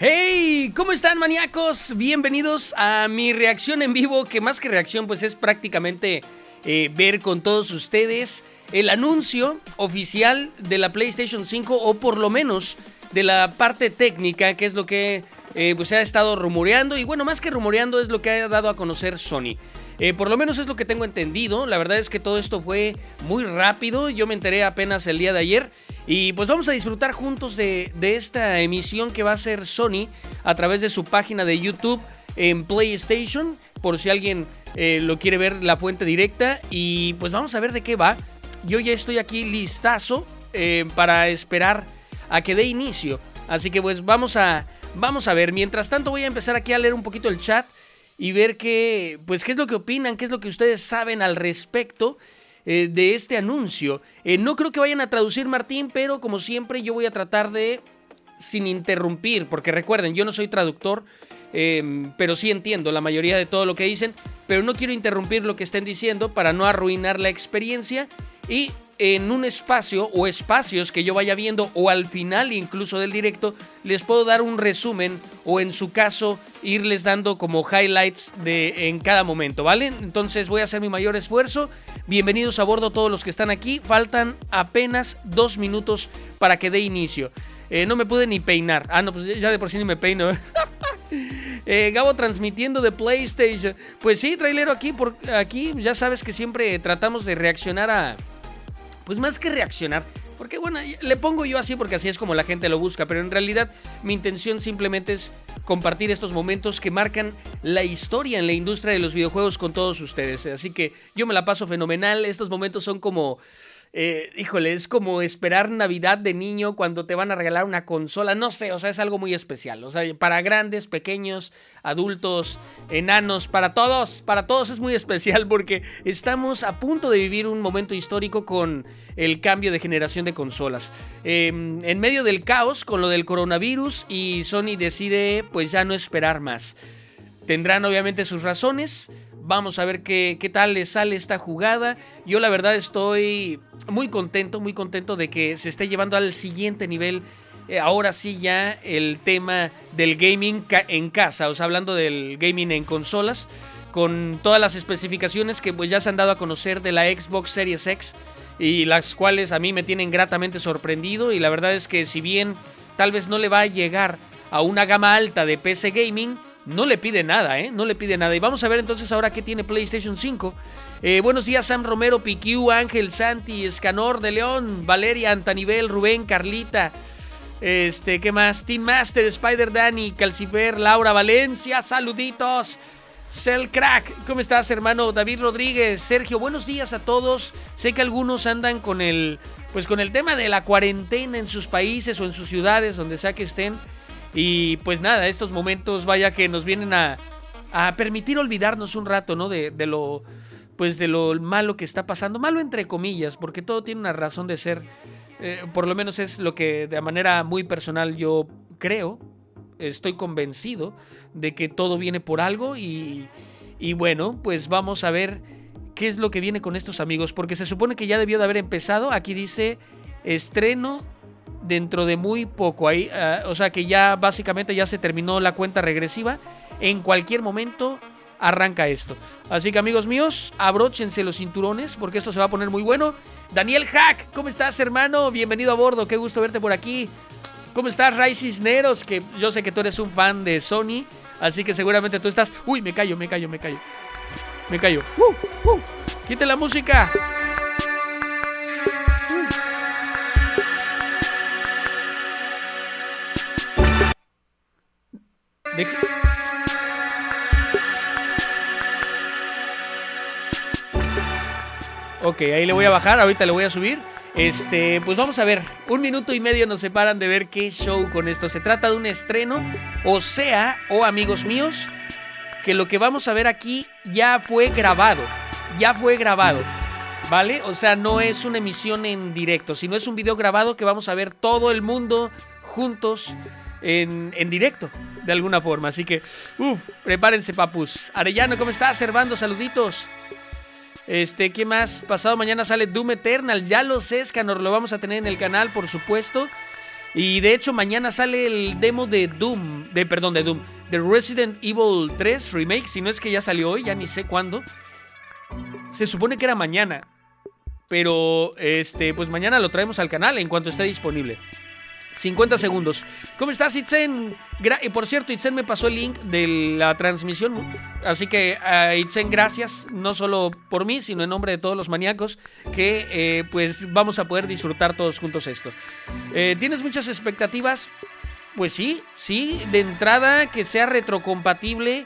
Hey, ¿cómo están, maníacos? Bienvenidos a mi reacción en vivo, que más que reacción pues es prácticamente ver con todos ustedes el anuncio oficial de la PlayStation 5, o por lo menos de la parte técnica, que es lo que pues se ha estado rumoreando. Y bueno, más que rumoreando, es lo que ha dado a conocer Sony. Por lo menos es lo que tengo entendido. La verdad es que todo esto fue muy rápido. Yo me enteré apenas el día de ayer. Y pues vamos a disfrutar juntos de esta emisión que va a hacer Sony a través de su página de YouTube en PlayStation, por si alguien lo quiere ver, la fuente directa. Y pues vamos a ver de qué va. Yo ya estoy aquí listazo para esperar a que dé inicio. Así que pues vamos a ver. Mientras tanto voy a empezar aquí a leer un poquito el chat y ver qué es lo que opinan, qué es lo que ustedes saben al respecto de este anuncio. No creo que vayan a traducir, Martín, pero como siempre yo voy a tratar de, sin interrumpir, porque recuerden, yo no soy traductor, pero sí entiendo la mayoría de todo lo que dicen, pero no quiero interrumpir lo que estén diciendo para no arruinar la experiencia. Y en un espacio o espacios que yo vaya viendo, o al final incluso del directo, les puedo dar un resumen, o en su caso irles dando como highlights en cada momento, ¿vale? Entonces voy a hacer mi mayor esfuerzo. Bienvenidos a bordo todos los que están aquí. Faltan apenas 2 minutos para que dé inicio. No me pude ni peinar. Ah, no, pues ya de por sí ni me peino. Gabo transmitiendo de PlayStation. Pues sí, trailero, aquí ya sabes que siempre tratamos de reaccionar a... Pues más que reaccionar, porque bueno, le pongo yo así porque así es como la gente lo busca, pero en realidad mi intención simplemente es compartir estos momentos que marcan la historia en la industria de los videojuegos con todos ustedes. Así que yo me la paso fenomenal. Estos momentos son como... es como esperar Navidad de niño cuando te van a regalar una consola, no sé, o sea, es algo muy especial, o sea, para grandes, pequeños, adultos, enanos, para todos es muy especial, porque estamos a punto de vivir un momento histórico con el cambio de generación de consolas, en medio del caos con lo del coronavirus, y Sony decide pues ya no esperar más. Tendrán obviamente sus razones. Vamos a ver qué tal les sale esta jugada. Yo la verdad estoy muy contento de que se esté llevando al siguiente nivel. Ahora sí ya el tema del gaming en casa, o sea, hablando del gaming en consolas, con todas las especificaciones que pues ya se han dado a conocer de la Xbox Series X, y las cuales a mí me tienen gratamente sorprendido. Y la verdad es que si bien tal vez no le va a llegar a una gama alta de PC gaming, no le pide nada, no le pide nada. Y vamos a ver entonces ahora qué tiene PlayStation 5. Buenos días, Sam Romero, PQ, Ángel, Santi, Escanor de León, Valeria, Antanivel, Rubén, Carlita, ¿qué más? Team Master, Spider Danny, Calcifer, Laura Valencia, saluditos. Cell Crack, ¿cómo estás, hermano? David Rodríguez, Sergio, buenos días a todos. Sé que algunos andan con el tema de la cuarentena en sus países o en sus ciudades, donde sea que estén. Y pues nada, estos momentos vaya que nos vienen a permitir olvidarnos un rato, ¿no? De lo malo que está pasando. Malo entre comillas, porque todo tiene una razón de ser. Por lo menos es lo que de manera muy personal yo creo. Estoy convencido de que todo viene por algo. Y bueno, pues vamos a ver qué es lo que viene con estos amigos, porque se supone que ya debió de haber empezado. Aquí dice estreno dentro de muy poco, ahí, o sea que ya básicamente ya se terminó la cuenta regresiva. En cualquier momento arranca esto. Así que, amigos míos, abróchense los cinturones, porque esto se va a poner muy bueno. Daniel Hack, ¿cómo estás, hermano? Bienvenido a bordo, qué gusto verte por aquí. ¿Cómo estás, Ray Cisneros? Que yo sé que tú eres un fan de Sony, así que seguramente tú estás... Uy, me callo. Quite la música. Ok, ahí le voy a bajar, ahorita le voy a subir. Pues vamos a ver, 1 minuto y medio nos separan de ver qué show con esto. Se trata de un estreno, amigos míos, que lo que vamos a ver aquí ya fue grabado, ¿vale? O sea, no es una emisión en directo, sino es un video grabado que vamos a ver todo el mundo juntos en directo, de alguna forma. Así que, prepárense, papus. Arellano, ¿cómo estás? Servando, saluditos. ¿Qué más? Pasado mañana sale Doom Eternal. Ya lo sé, Scanor, lo vamos a tener en el canal, por supuesto. Y de hecho mañana sale el demo de de Resident Evil 3 Remake. Si no es que ya salió hoy, ya ni sé cuándo. Se supone que era mañana. Pero pues mañana lo traemos al canal en cuanto esté disponible. 50 segundos. ¿Cómo estás, Itzen? Por cierto, Itzen me pasó el link de la transmisión. Así que, Itzen, gracias. No solo por mí, sino en nombre de todos los maníacos. Que pues vamos a poder disfrutar todos juntos esto. ¿Tienes muchas expectativas? Pues sí. De entrada, que sea retrocompatible.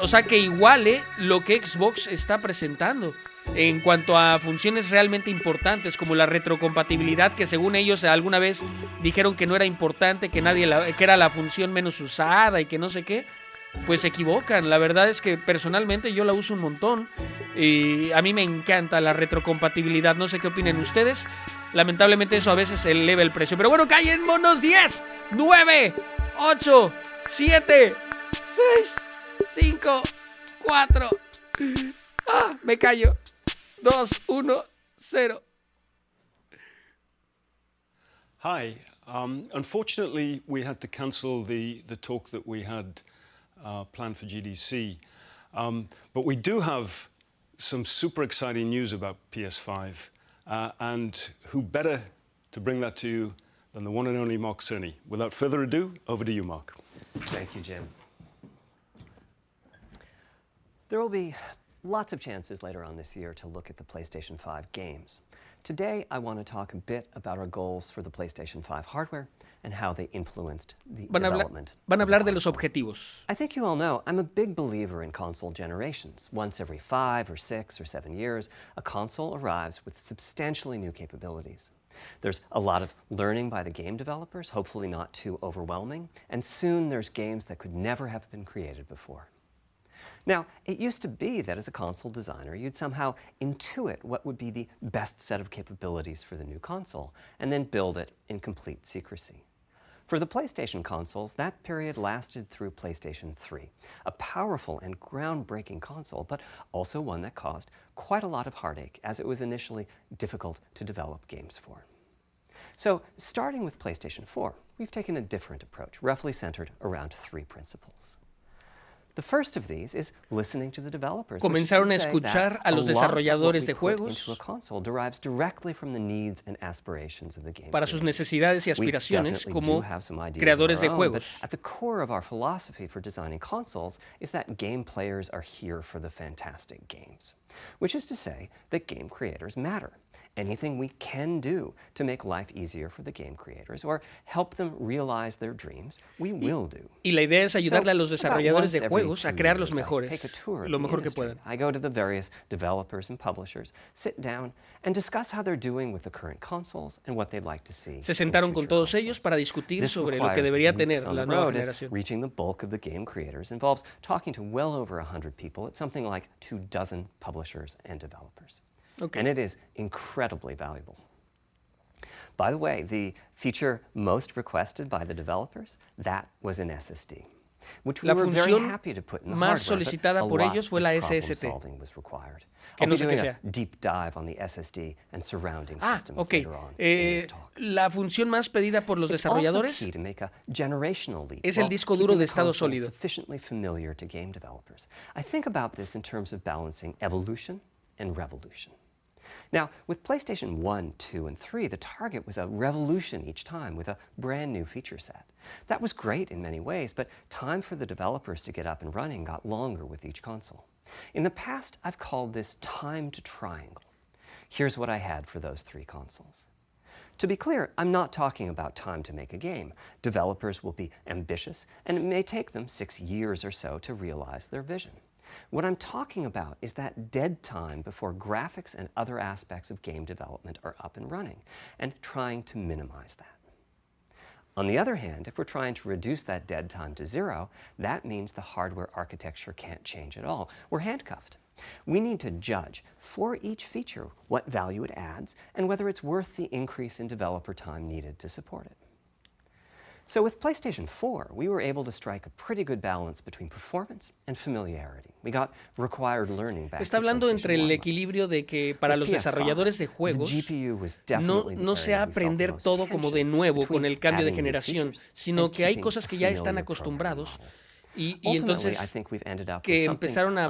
O sea, que iguale lo que Xbox está presentando en cuanto a funciones realmente importantes, como la retrocompatibilidad, que según ellos alguna vez dijeron que no era importante, que era la función menos usada y que no sé qué. Pues se equivocan. La verdad es que personalmente yo la uso un montón y a mí me encanta la retrocompatibilidad. No sé qué opinen ustedes. Lamentablemente eso a veces eleva el precio. Pero bueno, cállenmonos. 10, 9, 8, 7, 6, 5, 4. Me callo. 2, 1, 0. Hi. Unfortunately, we had to cancel the talk that we had planned for GDC. But we do have some super exciting news about PS5. And who better to bring that to you than the one and only Mark Cerny. Without further ado, over to you, Mark. Thank you, Jim. There will be lots of chances later on this year to look at the PlayStation 5 games. Today, I want to talk a bit about our goals for the PlayStation 5 hardware and how they influenced the development. Van a hablar de los objetivos. I think you all know I'm a big believer in console generations. Once every 5 or 6 or 7 years, a console arrives with substantially new capabilities. There's a lot of learning by the game developers, hopefully not too overwhelming, and soon there's games that could never have been created before. Now, it used to be that as a console designer, you'd somehow intuit what would be the best set of capabilities for the new console, and then build it in complete secrecy. For the PlayStation consoles, that period lasted through PlayStation 3, a powerful and groundbreaking console, but also one that caused quite a lot of heartache, as it was initially difficult to develop games for. So, starting with PlayStation 4, we've taken a different approach, roughly centered around 3 principles. The first of these is listening to the developers. Comenzaron a escuchar a los desarrolladores de juegos para sus necesidades y aspiraciones como creadores de juegos. At the core of our philosophy for designing consoles is that game players are here for the fantastic games, which is to say that game creators matter. Anything we can do to make life easier for the game creators or help them realize their dreams, we will do. Y la idea es ayudarle a los desarrolladores de juegos a crear los mejores, lo mejor que puedan. I go to the various developers and publishers, sit down and discuss how they're doing with the current consoles and what they'd like to see. Se sentaron con todos ellos para discutir sobre lo que debería tener la nueva generación. Reaching the bulk of the game creators involves talking to well over 100 people at something like 24 publishers and developers. Okay. And it is incredibly valuable. By the way, the feature most requested by the developers, that was an SSD, which we were very happy to put in the más hardware, solicitada por ellos fue la SSD. I'll be doing a deep dive on the SSD and surrounding systems later on in this talk. La función más pedida por los desarrolladores es el disco duro de estado sólido. Sufficiently familiar to game developers. I think about this in terms of balancing evolution and revolution. Now, with PlayStation 1, 2, and 3, the target was a revolution each time with a brand new feature set. That was great in many ways, but time for the developers to get up and running got longer with each console. In the past, I've called this time to triangle. Here's what I had for those 3 consoles. To be clear, I'm not talking about time to make a game. Developers will be ambitious, and it may take them 6 years or so to realize their vision. What I'm talking about is that dead time before graphics and other aspects of game development are up and running, and trying to minimize that. On the other hand, if we're trying to reduce that dead time to 0, that means the hardware architecture can't change at all. We're handcuffed. We need to judge for each feature what value it adds and whether it's worth the increase in developer time needed to support it. So with PlayStation 4, we were able to strike a pretty good balance between performance and familiarity. We got required learning back. Está hablando entre el equilibrio de que para los desarrolladores de juegos no sea aprender todo como de nuevo con el cambio de generación, sino que hay cosas que ya están acostumbrados y entonces que empezaron a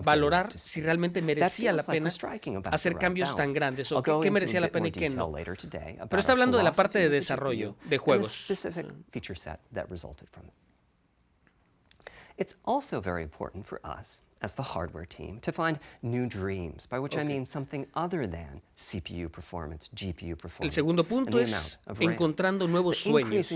valorar si realmente merecía la pena hacer cambios tan grandes o qué merecía la pena y qué no. Pero está hablando de la parte de desarrollo de juegos. It's also very important for us, as the hardware team, to find new dreams, by which I mean something other than CPU performance, GPU performance. El segundo punto es encontrando nuevos sueños,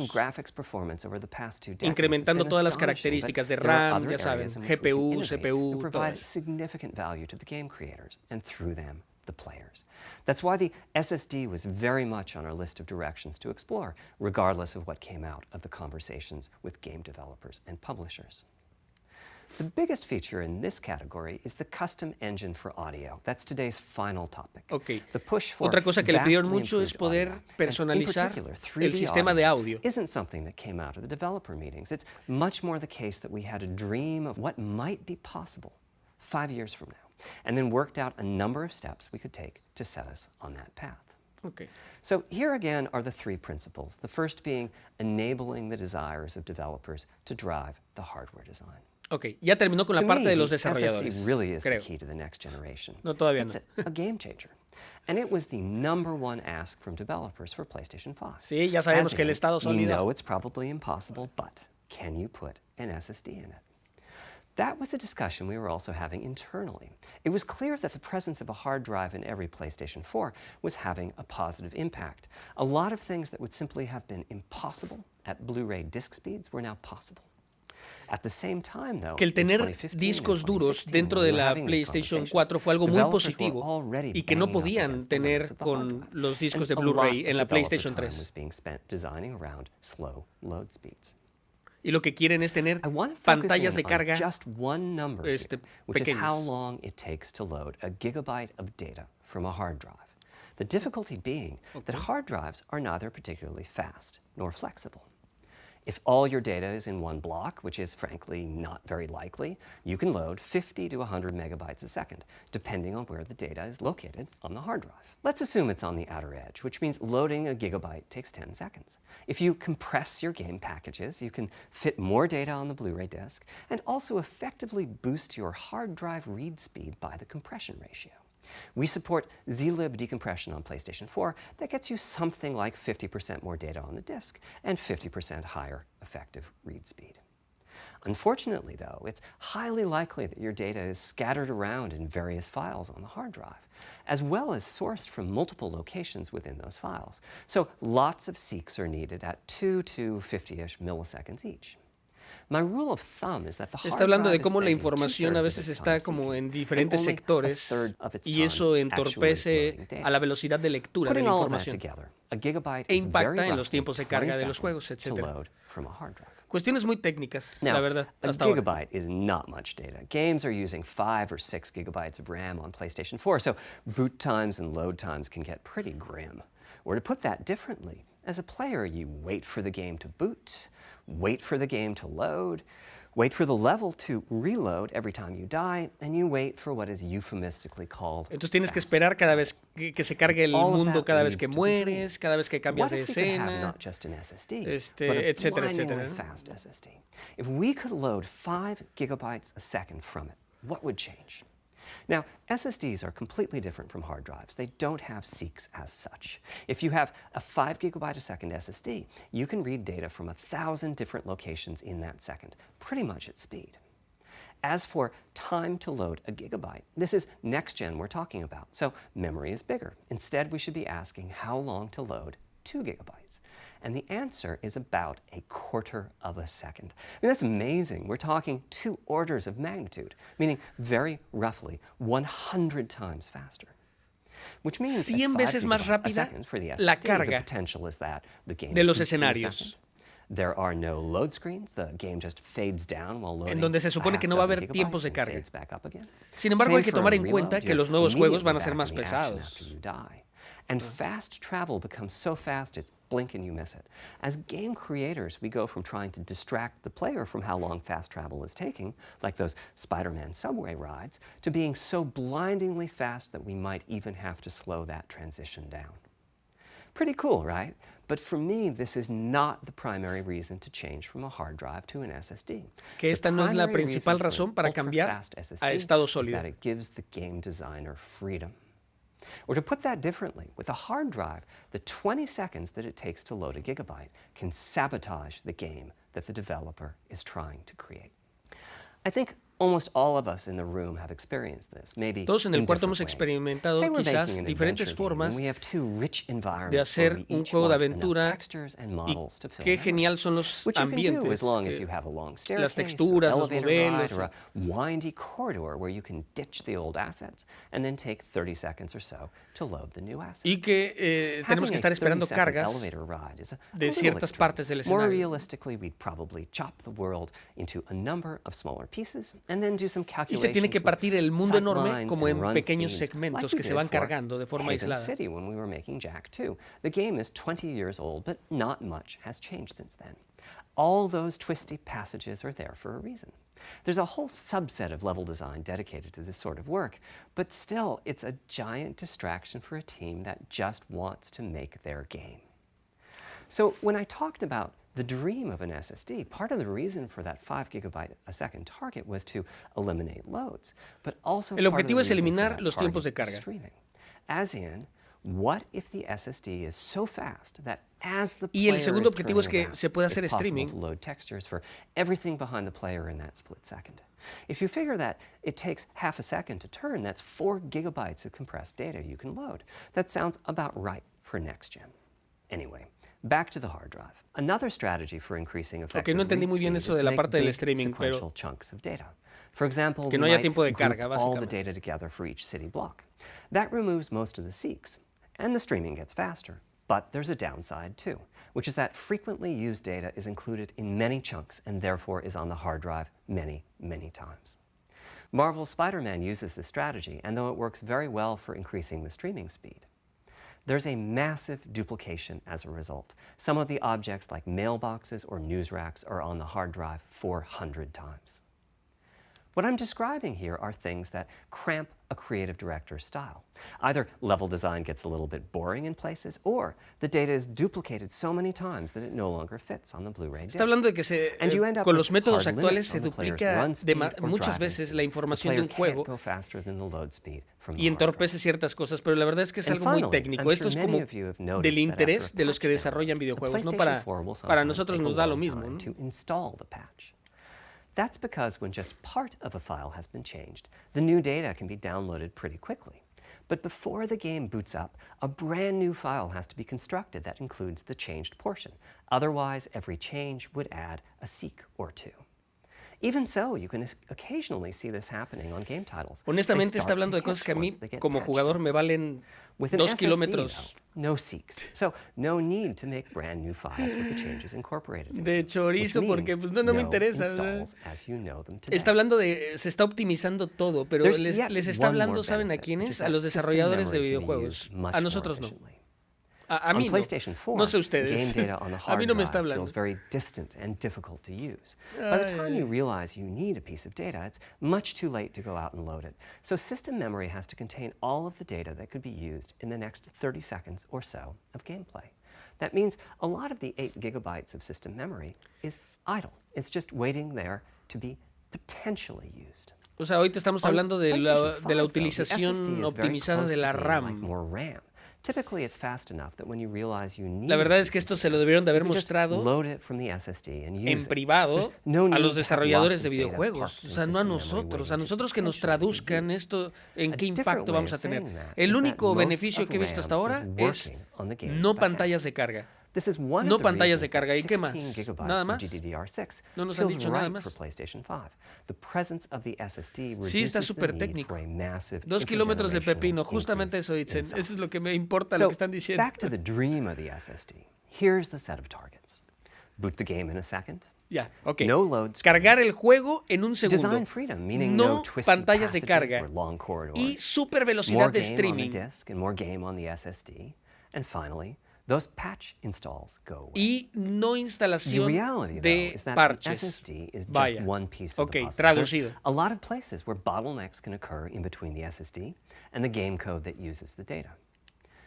incrementando todas las características de RAM, ya saben, GPU, CPU, todo eso. Significant value to the game creators and through them the players. That's why the SSD was very much on our list of directions to explore, regardless of what came out of the conversations with game developers and publishers. The biggest feature in this category is the custom engine for audio. That's today's final topic. Okay. The push for Otra cosa que le pidieron mucho es poder personalizar el sistema de audio. Isn't something that came out of the developer meetings. It's much more the case that we had a dream of what might be possible 5 years from now, and then worked out a number of steps we could take to set us on that path. Okay. So here again are the three principles. The first being enabling the desires of developers to drive the hardware design. Ok, ya terminó con la parte de los desarrolladores, SSD really is creo. the key to the next generation. No, todavía no. It's a game changer. And it was the #1 ask from developers for PlayStation 5. Sí, ya sabemos que el estado We sólido. know it's probably impossible, but can you put an SSD in it? That was a discussion we were also having internally. It was clear that the presence of a hard drive in every PlayStation 4 was having a positive impact. A lot of things that would simply have been impossible at Blu-ray disc speeds were now possible. At the same time, though, que el tener discos duros dentro de la PlayStation 4 fue algo muy positivo y que no podían tener con los discos de Blu-ray en la PlayStation 3. Y lo que quieren es tener pantallas de carga pequeñas. The difficulty being that hard drives are neither particularly fast nor flexible. If all your data is in one block, which is frankly not very likely, you can load 50 to 100 megabytes a second, depending on where the data is located on the hard drive. Let's assume it's on the outer edge, which means loading a gigabyte takes 10 seconds. If you compress your game packages, you can fit more data on the Blu-ray disc and also effectively boost your hard drive read speed by the compression ratio. We support zlib decompression on PlayStation 4 that gets you something like 50% more data on the disk and 50% higher effective read speed. Unfortunately, though, it's highly likely that your data is scattered around in various files on the hard drive, as well as sourced from multiple locations within those files. So lots of seeks are needed at 2 to 50-ish milliseconds each. Está hablando de cómo la información a veces está como en diferentes sectores y eso entorpece a la velocidad de lectura de la información e impacta en los tiempos de carga de los juegos, etc. Cuestiones muy técnicas, la verdad, hasta ahora. A gigabyte is not much data. Games are using 5 or 6 gigabytes of RAM on PlayStation 4, so boot times and load times can get pretty grim. Or to put that differently, as a player, you wait for the game to boot, wait for the game to load, wait for the level to reload every time you die, and you wait for what is euphemistically called Entonces tienes que esperar cada vez que se cargue el mundo, cada vez que mueres, cada vez que cambias de escena, etcétera, etcétera. If we could load 5 gigabytes a second from it, what would change? Now, SSDs are completely different from hard drives. They don't have seeks as such. If you have a 5 gigabyte a second SSD, you can read data from 1,000 different locations in that second, pretty much at speed. As for time to load a gigabyte, this is next gen we're talking about, so memory is bigger. Instead, we should be asking how long to load 2 gigabytes. And the answer is about 1/4 of a second. I mean, that's amazing. We're talking 2 orders of magnitude, meaning very roughly 100 times faster. Which means 100 veces más rápida la carga de los escenarios. There are no load screens. The game just fades down while loading. En donde se supone que no va a haber tiempos de carga. Sin embargo, hay que tomar en cuenta que los nuevos juegos van a ser más pesados. And fast travel becomes so fast it's blink and you miss it. As game creators, we go from trying to distract the player from how long fast travel is taking, like those Spider-Man subway rides, to being so blindingly fast that we might even have to slow that transition down. Pretty cool, right? But for me, this is not the primary reason to change from a hard drive to an SSD. Que esta no es la principal razón para cambiar a estado sólido. That it gives the game designer freedom. Or to put that differently, with a hard drive, the 20 seconds that it takes to load a gigabyte can sabotage the game that the developer is trying to create. I think almost all of us in the room have experienced this, maybe Todos en el in cuarto different hemos ways. experimentado Say we're quizás making an diferentes adventure game, formas and we have two rich de environments where hacer we un each juego de want enough aventura textures and models to y fill qué the genial memory. son los Which you can do ambientes, as long as you have a long las staircase, texturas, or los elevator ride, modelos. or a windy corridor where you can ditch the old assets and then take 30 seconds or so to load the new assets. Y que tenemos que estar esperando cargas de ciertas partes del More escenario. realistically, we'd probably chop the world into a number of smaller pieces and then do some Y se tiene que calculations partir el mundo enorme como en run pequeños speeds, segmentos like we que se did van for cargando de forma Haven aislada. City when we were making Jack 2. The game is 20 years old, but not much has changed since then. All those twisty passages are there for a reason. There's a whole subset of level design dedicated to this sort of work, but still, it's a giant distraction for a team that just wants to make their game. So when I talked about the dream of an SSD, part of the reason for that 5 gigabyte a second target was to eliminate loads, but also El part of the objetivo es reason for eliminar that los tiempos de target carga. streaming. As in, what if the SSD is so fast that as the Y el player segundo is objetivo es turning que around, se pueda it's hacer possible streaming. to load textures for everything behind the player in that split second. If you figure that it takes half a second to turn, that's 4 gigabytes of compressed data you can load. That sounds about right for next gen. Anyway, back to the hard drive. Another strategy for increasing effective no entendí muy bien read eso speed de is la to parte del make big streaming, pero sequential chunks of data. For example, que we no haya might tiempo de group carga, all the básicamente. data together for each city block. That removes most of the seeks, and the streaming gets faster. But there's a downside too, which is that frequently used data is included in many chunks and therefore is on the hard drive many, many times. Marvel's Spider-Man uses this strategy, and though it works very well for increasing the streaming speed, there's a massive duplication as a result. Some of the objects like mailboxes or news racks are on the hard drive 400 times. What I'm describing here are things that cramp a creative director's style. Either level design gets a little bit boring in places, or the data is duplicated so many times that it no longer fits on the Blu-ray disc. Está hablando de que con los métodos actuales se duplica muchas veces la información de un juego y entorpece ciertas cosas, pero la verdad es que es algo muy técnico. Esto es como del interés de los que desarrollan videojuegos, no para nosotros nos da lo mismo, ¿no? That's because when just part of a file has been changed, the new data can be downloaded pretty quickly. But before the game boots up, a brand new file has to be constructed that includes the changed portion. Otherwise, every change would add a seek or two. Even so, you can occasionally see this happening on game titles. Honestamente está hablando de cosas que a mí como jugador me valen 2 kilómetros. No seeks, so no need to make brand new files with the changes incorporated. De chorizo, porque pues no me interesa. Está hablando de, se está optimizando todo, pero les está hablando, ¿saben a quiénes? A los desarrolladores de videojuegos. A nosotros no. A mí no. No sé ustedes. A mí no me está hablando. Feels very distant and difficult to use. By the time you realize you need a piece of data, it's much too late to go out and load it. So system memory has to contain all of the data that could be used in the next 30 seconds or so of gameplay. That means a lot of the 8 gigabytes of system memory is idle. It's just waiting there to be potentially used. O sea, hoy te estamos hablando de la utilización optimizada de la RAM. La verdad es que esto se lo debieron de haber mostrado en privado a los desarrolladores de videojuegos, o sea, no a nosotros que nos traduzcan esto, en qué impacto vamos a tener. El único beneficio que he visto hasta ahora es no pantallas de carga. No pantallas de carga. ¿Y qué más? ¿Nada más? No nos han dicho nada más. Sí, está súper técnico. 2 kilómetros de pepino. Justamente eso, Itzen. Eso es lo que me importa, lo que están diciendo. Back to the dream of the SSD. Here's the set of targets. Boot the game in a second. Ya, ok. No load screens. Cargar el juego en un segundo. Design freedom, meaning No twisted pantallas de passages carga. or long corridors. Y super velocidad More de game streaming. on the disk and more game on the SSD. And finally, those patch installs go away. Y no The instalación reality, though, de is that the parches. SSD is just Vaya. one piece of Ok, the puzzle. traducido. There's a lot of places where bottlenecks can occur in between the SSD and the game code that uses the data.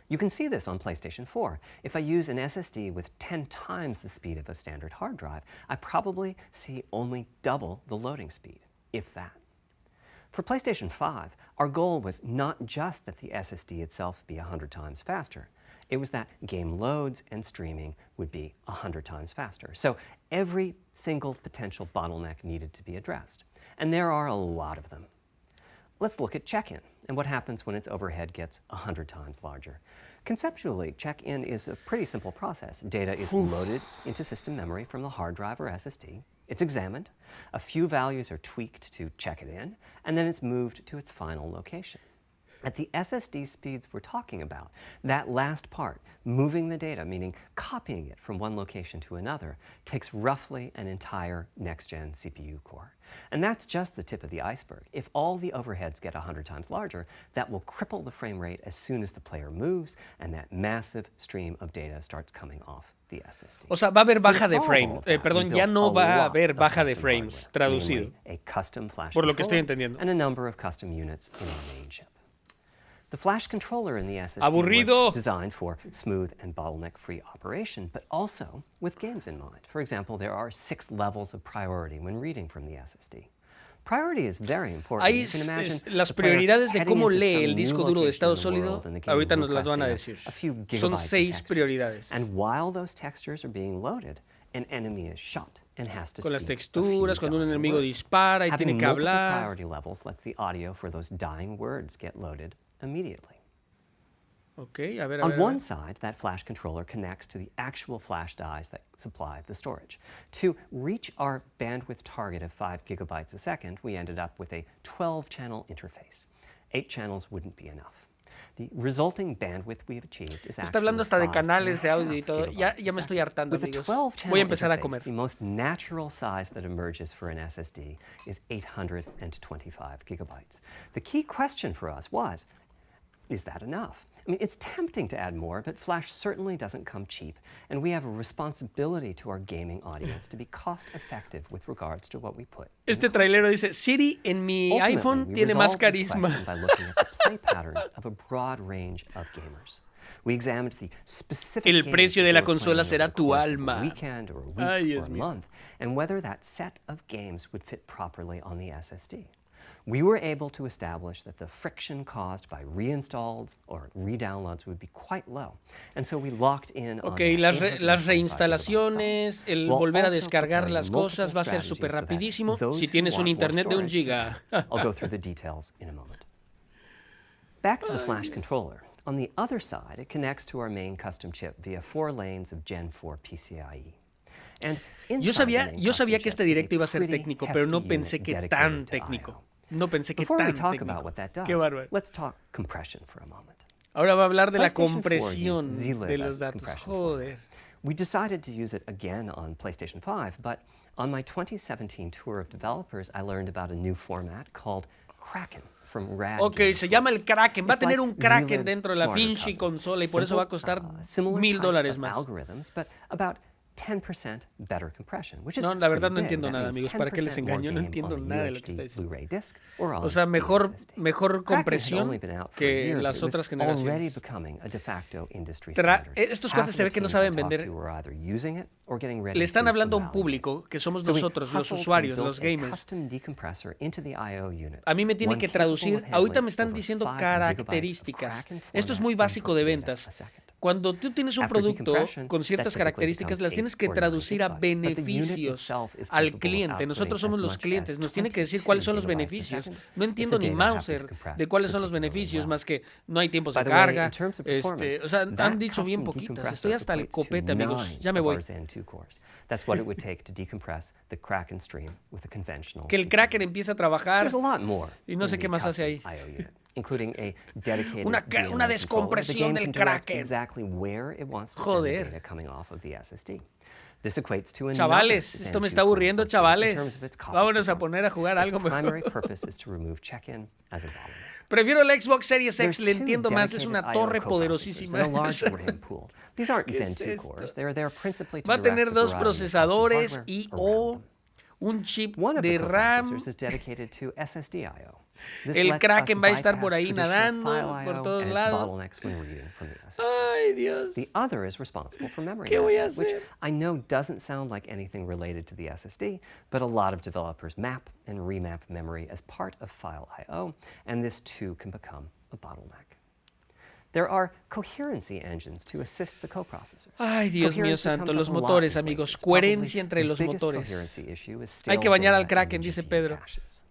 You can see this on PlayStation 4. If I use an SSD with 10 times the speed of a standard hard drive, I probably see only double the loading speed, if that. For PlayStation 5, our goal was not just that the SSD itself be 100 times faster. It was that game loads and streaming would be 100 times faster. So every single potential bottleneck needed to be addressed. And there are a lot of them. Let's look at check-in and what happens when its overhead gets 100 times larger. Conceptually, check-in is a pretty simple process. Data is loaded into system memory from the hard drive or SSD. It's examined. A few values are tweaked to check it in, and then it's moved to its final location. At the SSD speeds we're talking about, that last part, moving the data, meaning copying it from one location to another, takes roughly an entire next-gen CPU core. And that's just the tip of the iceberg. If all the overheads get 100 times larger, that will cripple the frame rate as soon as the player moves, and that massive stream of data starts coming off the SSD. O sea, va a haber baja de So to solve frame. all of that, Perdón, we ya built no va a lot haber of baja de custom frames, hardware, traducido. namely a custom flash Por lo que estoy controller entendiendo. and a number of custom units in a main chip. The flash controller in the SSD Aburrido. was designed for smooth and bottleneck-free operation, but also with games in mind. For example, there are 6 levels of priority when reading from the SSD. Priority is very important. Ahí You can imagine las the player prioridades de heading cómo into lee some el new disco duro de location estado in the sólido, world and the game ahorita nos las van a requesting decir. a few Son gigabytes of 6 textures. prioridades. And while those textures are being loaded, an enemy is shot and has to Con las speak a texturas, few cuando un dying enemigo words. dispara y Having tiene que multiple hablar. priority levels lets the audio for those dying words get loaded immediately. Ok, a ver, a On ver. one side, that flash controller connects to the actual flash dies that supply the storage. To reach our bandwidth target of 5 gigabytes a second, we ended up with a 12-channel interface. 8 channels wouldn't be enough. The resulting bandwidth we've achieved is Está hablando hasta de canales de audio y todo. Ya me gigabytes a estoy second. hartando, With a amigos. 12-channel Voy a empezar a interface, comer. the most natural size that emerges for an SSD is 825 gigabytes. The key question for us was, is that enough? I mean, it's tempting to add more, but Flash certainly doesn't come cheap, and we have a responsibility to our gaming audience to be cost-effective with regards to what we put. Este trailero dice, Siri en mi Ultimately, iPhone we tiene más resolved this carisma. question by looking at the play patterns of a broad range of gamers. We examined the specific El games precio that de la they were consola playing over será the tu course of a alma. weekend or a week Ay, or Dios a mío. month, and whether that set of games would fit properly on the SSD. We were able to establish that the friction caused by reinstalls or redownloads would be quite low. And so we locked in on Ok, that las 825 reinstalaciones, size, el while volver a also descargar preparing las multiple cosas va a ser strategies súper so that rapidísimo those si who tienes un want more internet de 1 storage giga. I'll go through the details in a moment. Back to the flash controller. On the other side, it connects to our main custom chip via 4 lanes of Gen 4 PCIe. And Yo inside the sabía, main yo custom sabía que chip este is a directo iba a ser pretty técnico, pero no hefty pensé unit que dedicated tan to técnico. I/O. No pensé que Before we tan talk técnico. about what that does, Qué bárbaro. let's talk compression for a moment. Ahora va a hablar de la PlayStation 4 compresión used zlib de as los its datos. compression Joder. format. We decided to use it again on PlayStation 5, but on my 2017 tour of developers, I learned about a new format called Kraken from Rad. Ok, se llama el Kraken. Va a It's tener like un Kraken zlib's dentro de la smarter Finchy cousin. consola y por eso va a costar Similar $1,000 types of más. algorithms, but about 10% better compression, which is No, la verdad pretty no big. entiendo That nada, means amigos. ¿Para qué les 10% more engaño? No game entiendo on a nada de lo que UHD está diciendo. Blu-ray disc or on O sea, the mejor SSD. compresión Kraken had only been out for a que year, las but it was otras already generaciones. becoming a de facto industry standard. Estos Half cuates of se the ve que no teams I saben talked vender. to were either using it or getting ready Le están to hablando a un evaluate it. público que somos So we nosotros, los hustled and usuarios, built los a gamers. custom decompressor into the I/O unit, A mí me tiene one que capable traducir. of Ahorita me handling están over diciendo 5 gigabytes of características. Kraken Esto es format muy básico input de data ventas. a second. Cuando tú tienes un After producto decompression, con that ciertas typically características, las becomes tienes que 8 or 9 traducir a gigabytes, but the unit beneficios itself is al capable of cliente. Nosotros somos outputting los as much clientes. as Nos tiene que decir cuáles son los 22 beneficios. gigabytes a second No if entiendo the ni data has to Mauser decompress de cuáles son los particularly beneficios, well. más que no hay tiempos de By the way, carga. in terms of performance, O sea, that han dicho bien custom poquitas. decompressor Estoy hasta el equates to copete, amigos. 9 Ya me of voy. our Zen 2 cores. That's what it would take to decompress the Kraken stream with a conventional Que el CPU. Kraken empiece a trabajar. There's a lot more Y no sé in qué the más hace custom ahí. I/O unit, including a dedicated Una DMA controller. descompresión The game del can direct Kraken. exactly where it wants to Joder. send the data coming off of the SSD. This equates to another Chavales, esto me está aburriendo, in terms chavales. of its copy Vámonos a performance. poner a jugar algo Its primary mejor. purpose is to remove check-in as a bottleneck. Prefiero la Xbox Series There's X, le two entiendo más, es dedicated una I/O torre coprocessors poderosísima. and a large RAM pool. These aren't ¿Qué es Zen 2 esto? cores. They're there principally to Va a direct tener the dos variety of custom procesadores hardware y around o them. un chip One of de the RAM. coprocessors is dedicated to SSD I/O. This El lets Kraken us va a estar por bypass ahí traditional nadando file por I/O todos and its lados. bottlenecks when reading from the SSD. Ay, Dios. The other is responsible for memory ¿Qué voy a management, which hacer? I know doesn't sound like anything related to the SSD, but a lot of developers map and remap memory as part of file I/O, and this too can become a bottleneck. There are coherency engines to assist the coprocessors. Ay, Dios mío Coherency santo, comes los up a lot motores, in amigos. places. Coherencia Probably entre the los biggest motores. coherency issue is Hay still que bañar al data in Kraken, the dice GPU Pedro. caches.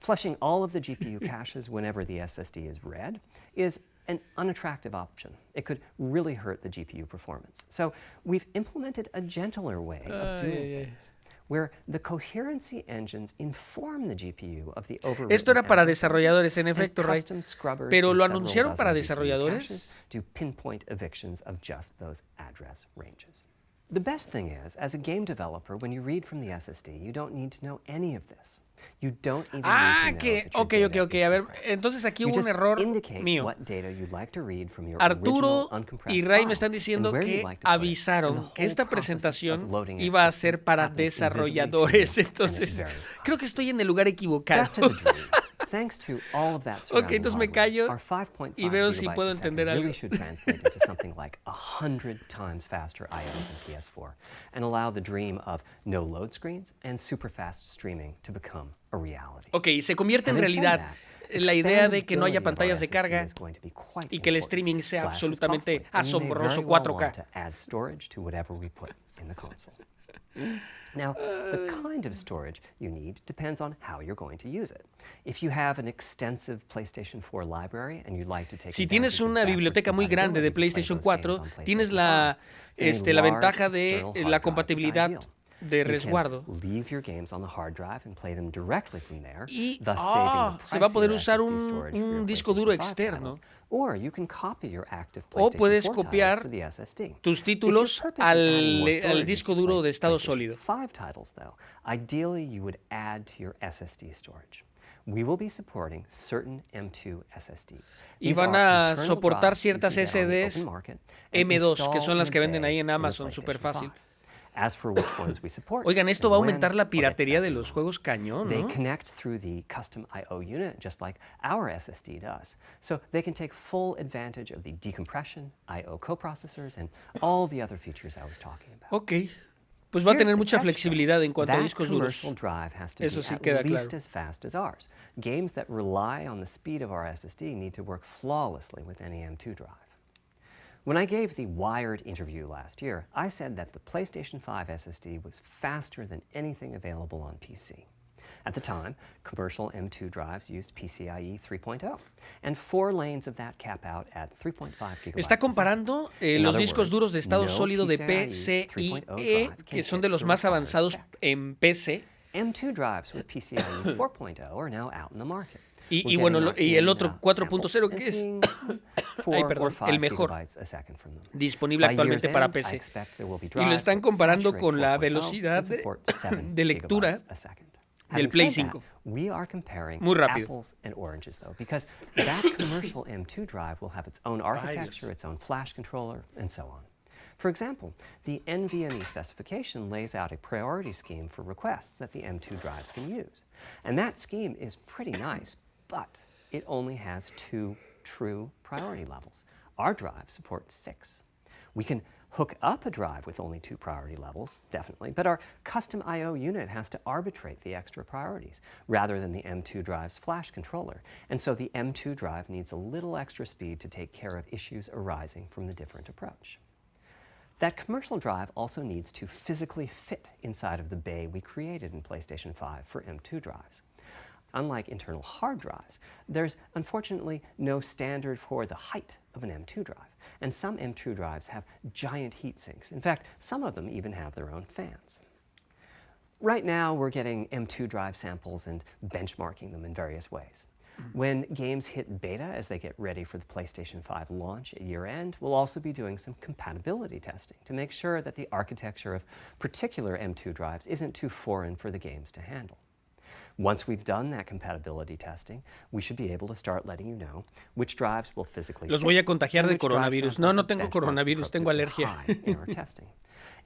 Flushing all of the GPU caches whenever the SSD is read is an unattractive option. It could really hurt the GPU performance. So we've implemented a gentler way of doing things, where the coherency engines inform the GPU of the overwritten Esto era para addresses, desarrolladores, en and efecto, Ray. custom scrubbers Pero in lo several anunciaron para dozen GPU desarrolladores. caches do pinpoint evictions of just those address ranges. The best thing is, as a game developer, when you read from the SSD, you don't need to know any of this. You don't even Ah, need to know que, that your ok. data is A ver, compressed. entonces aquí You hubo un just error indicate mío. what data you'd like to read from your Arturo original uncompressed y Ray file me están and diciendo where que you'd like to put it, and the avisaron whole que esta process of presentación loading it iba a ser para happens invisibly to you desarrolladores. and at Entonces, very creo que estoy en el lugar equivocado. Back to the dream. Thanks to all of that surrounding entonces me hardware, callo our 5.5 y veo si gigabytes puedo a second entender algo. really should translate into something like 100 times faster I/O than PS4 and allow the dream of no load screens and super fast streaming to become a reality. Ok, se convierte en Having said realidad that, la idea de que no haya expandability of our pantallas de SSD carga is going to be quite y que el important. streaming sea Flash is absolutamente costly, and you may asombroso very well 4K. want to add storage to whatever we put in the console. Now, the kind of storage you need depends on how you're going to use it. If you have an extensive PlayStation 4 library and you'd like to take Si tienes advantage of una backwards biblioteca muy grande de compatibility to play PlayStation those games 4, on tienes PlayStation la, 5, then a la large ventaja de external hard la drive is compatibilidad ideal. de You can resguardo. leave your games on the hard drive and play them directly from there, Y thus saving the se va a poder pricier usar SSD storage for your un disco duro PlayStation 5 externo. titles. Or you can copy your active O PlayStation puedes 4 copiar titles to the SSD. tus If your títulos purpose is adding more al storage disco is to duro play de estado PlayStation sólido. 5 titles, though, ideally you would add to your SSD storage. We will be supporting certain M2 SSDs. Y These van are a internal soportar drives you can ciertas get on the SSDs open market and M2, que install son las in que a venden bay ahí en in the Amazon, súper PlayStation fácil. 5. As for which ones we support, Oigan, esto and va a when, aumentar la I'll get to piratería that de in a los moment. juegos cañón, They ¿no? connect through the custom I/O unit, just like our SSD does. So they can take full advantage of the decompression, I/O coprocessors, and all the other features I was talking about. Ok, pues va a Here's tener the mucha catch, though. flexibilidad en cuanto a That discos duros. commercial drive has to Eso be sí at queda least claro. as fast as ours. Games that rely on the speed of our SSD need to work flawlessly with any M2 drive. When I gave the Wired interview last year, I said that the PlayStation 5 SSD was faster than anything available on PC. At the time, commercial M2 drives used PCIe 3.0, and 4 lanes of that cap out at 3.5 gigabytes. Está comparando los discos duros de estado sólido de PCIe, que son de los más avanzados en PC. M2 drives with PCIe 4.0 are now out in the market. Y bueno, y el otro 4.0 que es ay, perdón, el mejor, disponible actualmente para PC. Y lo están comparando con la velocidad de lectura del Play 5. Muy rápido. Apples and oranges, though, because that commercial M2 drive will have its own architecture, its own flash controller, and so on. For example, the NVMe specification lays out a priority scheme for requests that the M2 drives can use. And that scheme is pretty nice, but it only has 2 true priority levels. Our drive supports 6. We can hook up a drive with only 2 priority levels, definitely, but our custom I/O unit has to arbitrate the extra priorities rather than the M2 drive's flash controller. And so the M2 drive needs a little extra speed to take care of issues arising from the different approach. That commercial drive also needs to physically fit inside of the bay we created in PlayStation 5 for M2 drives. Unlike internal hard drives, there's unfortunately no standard for the height of an M2 drive, and some M2 drives have giant heat sinks. In fact, some of them even have their own fans. Right now, we're getting M2 drive samples and benchmarking them in various ways. When games hit beta as they get ready for the PlayStation 5 launch at year-end, we'll also be doing some compatibility testing to make sure that the architecture of particular M2 drives isn't too foreign for the games to handle. Once we've done that compatibility testing, we should be able to start letting you know which drives will physically Los voy a contagiar de coronavirus. No, no tengo coronavirus, tengo alergia. In our testing.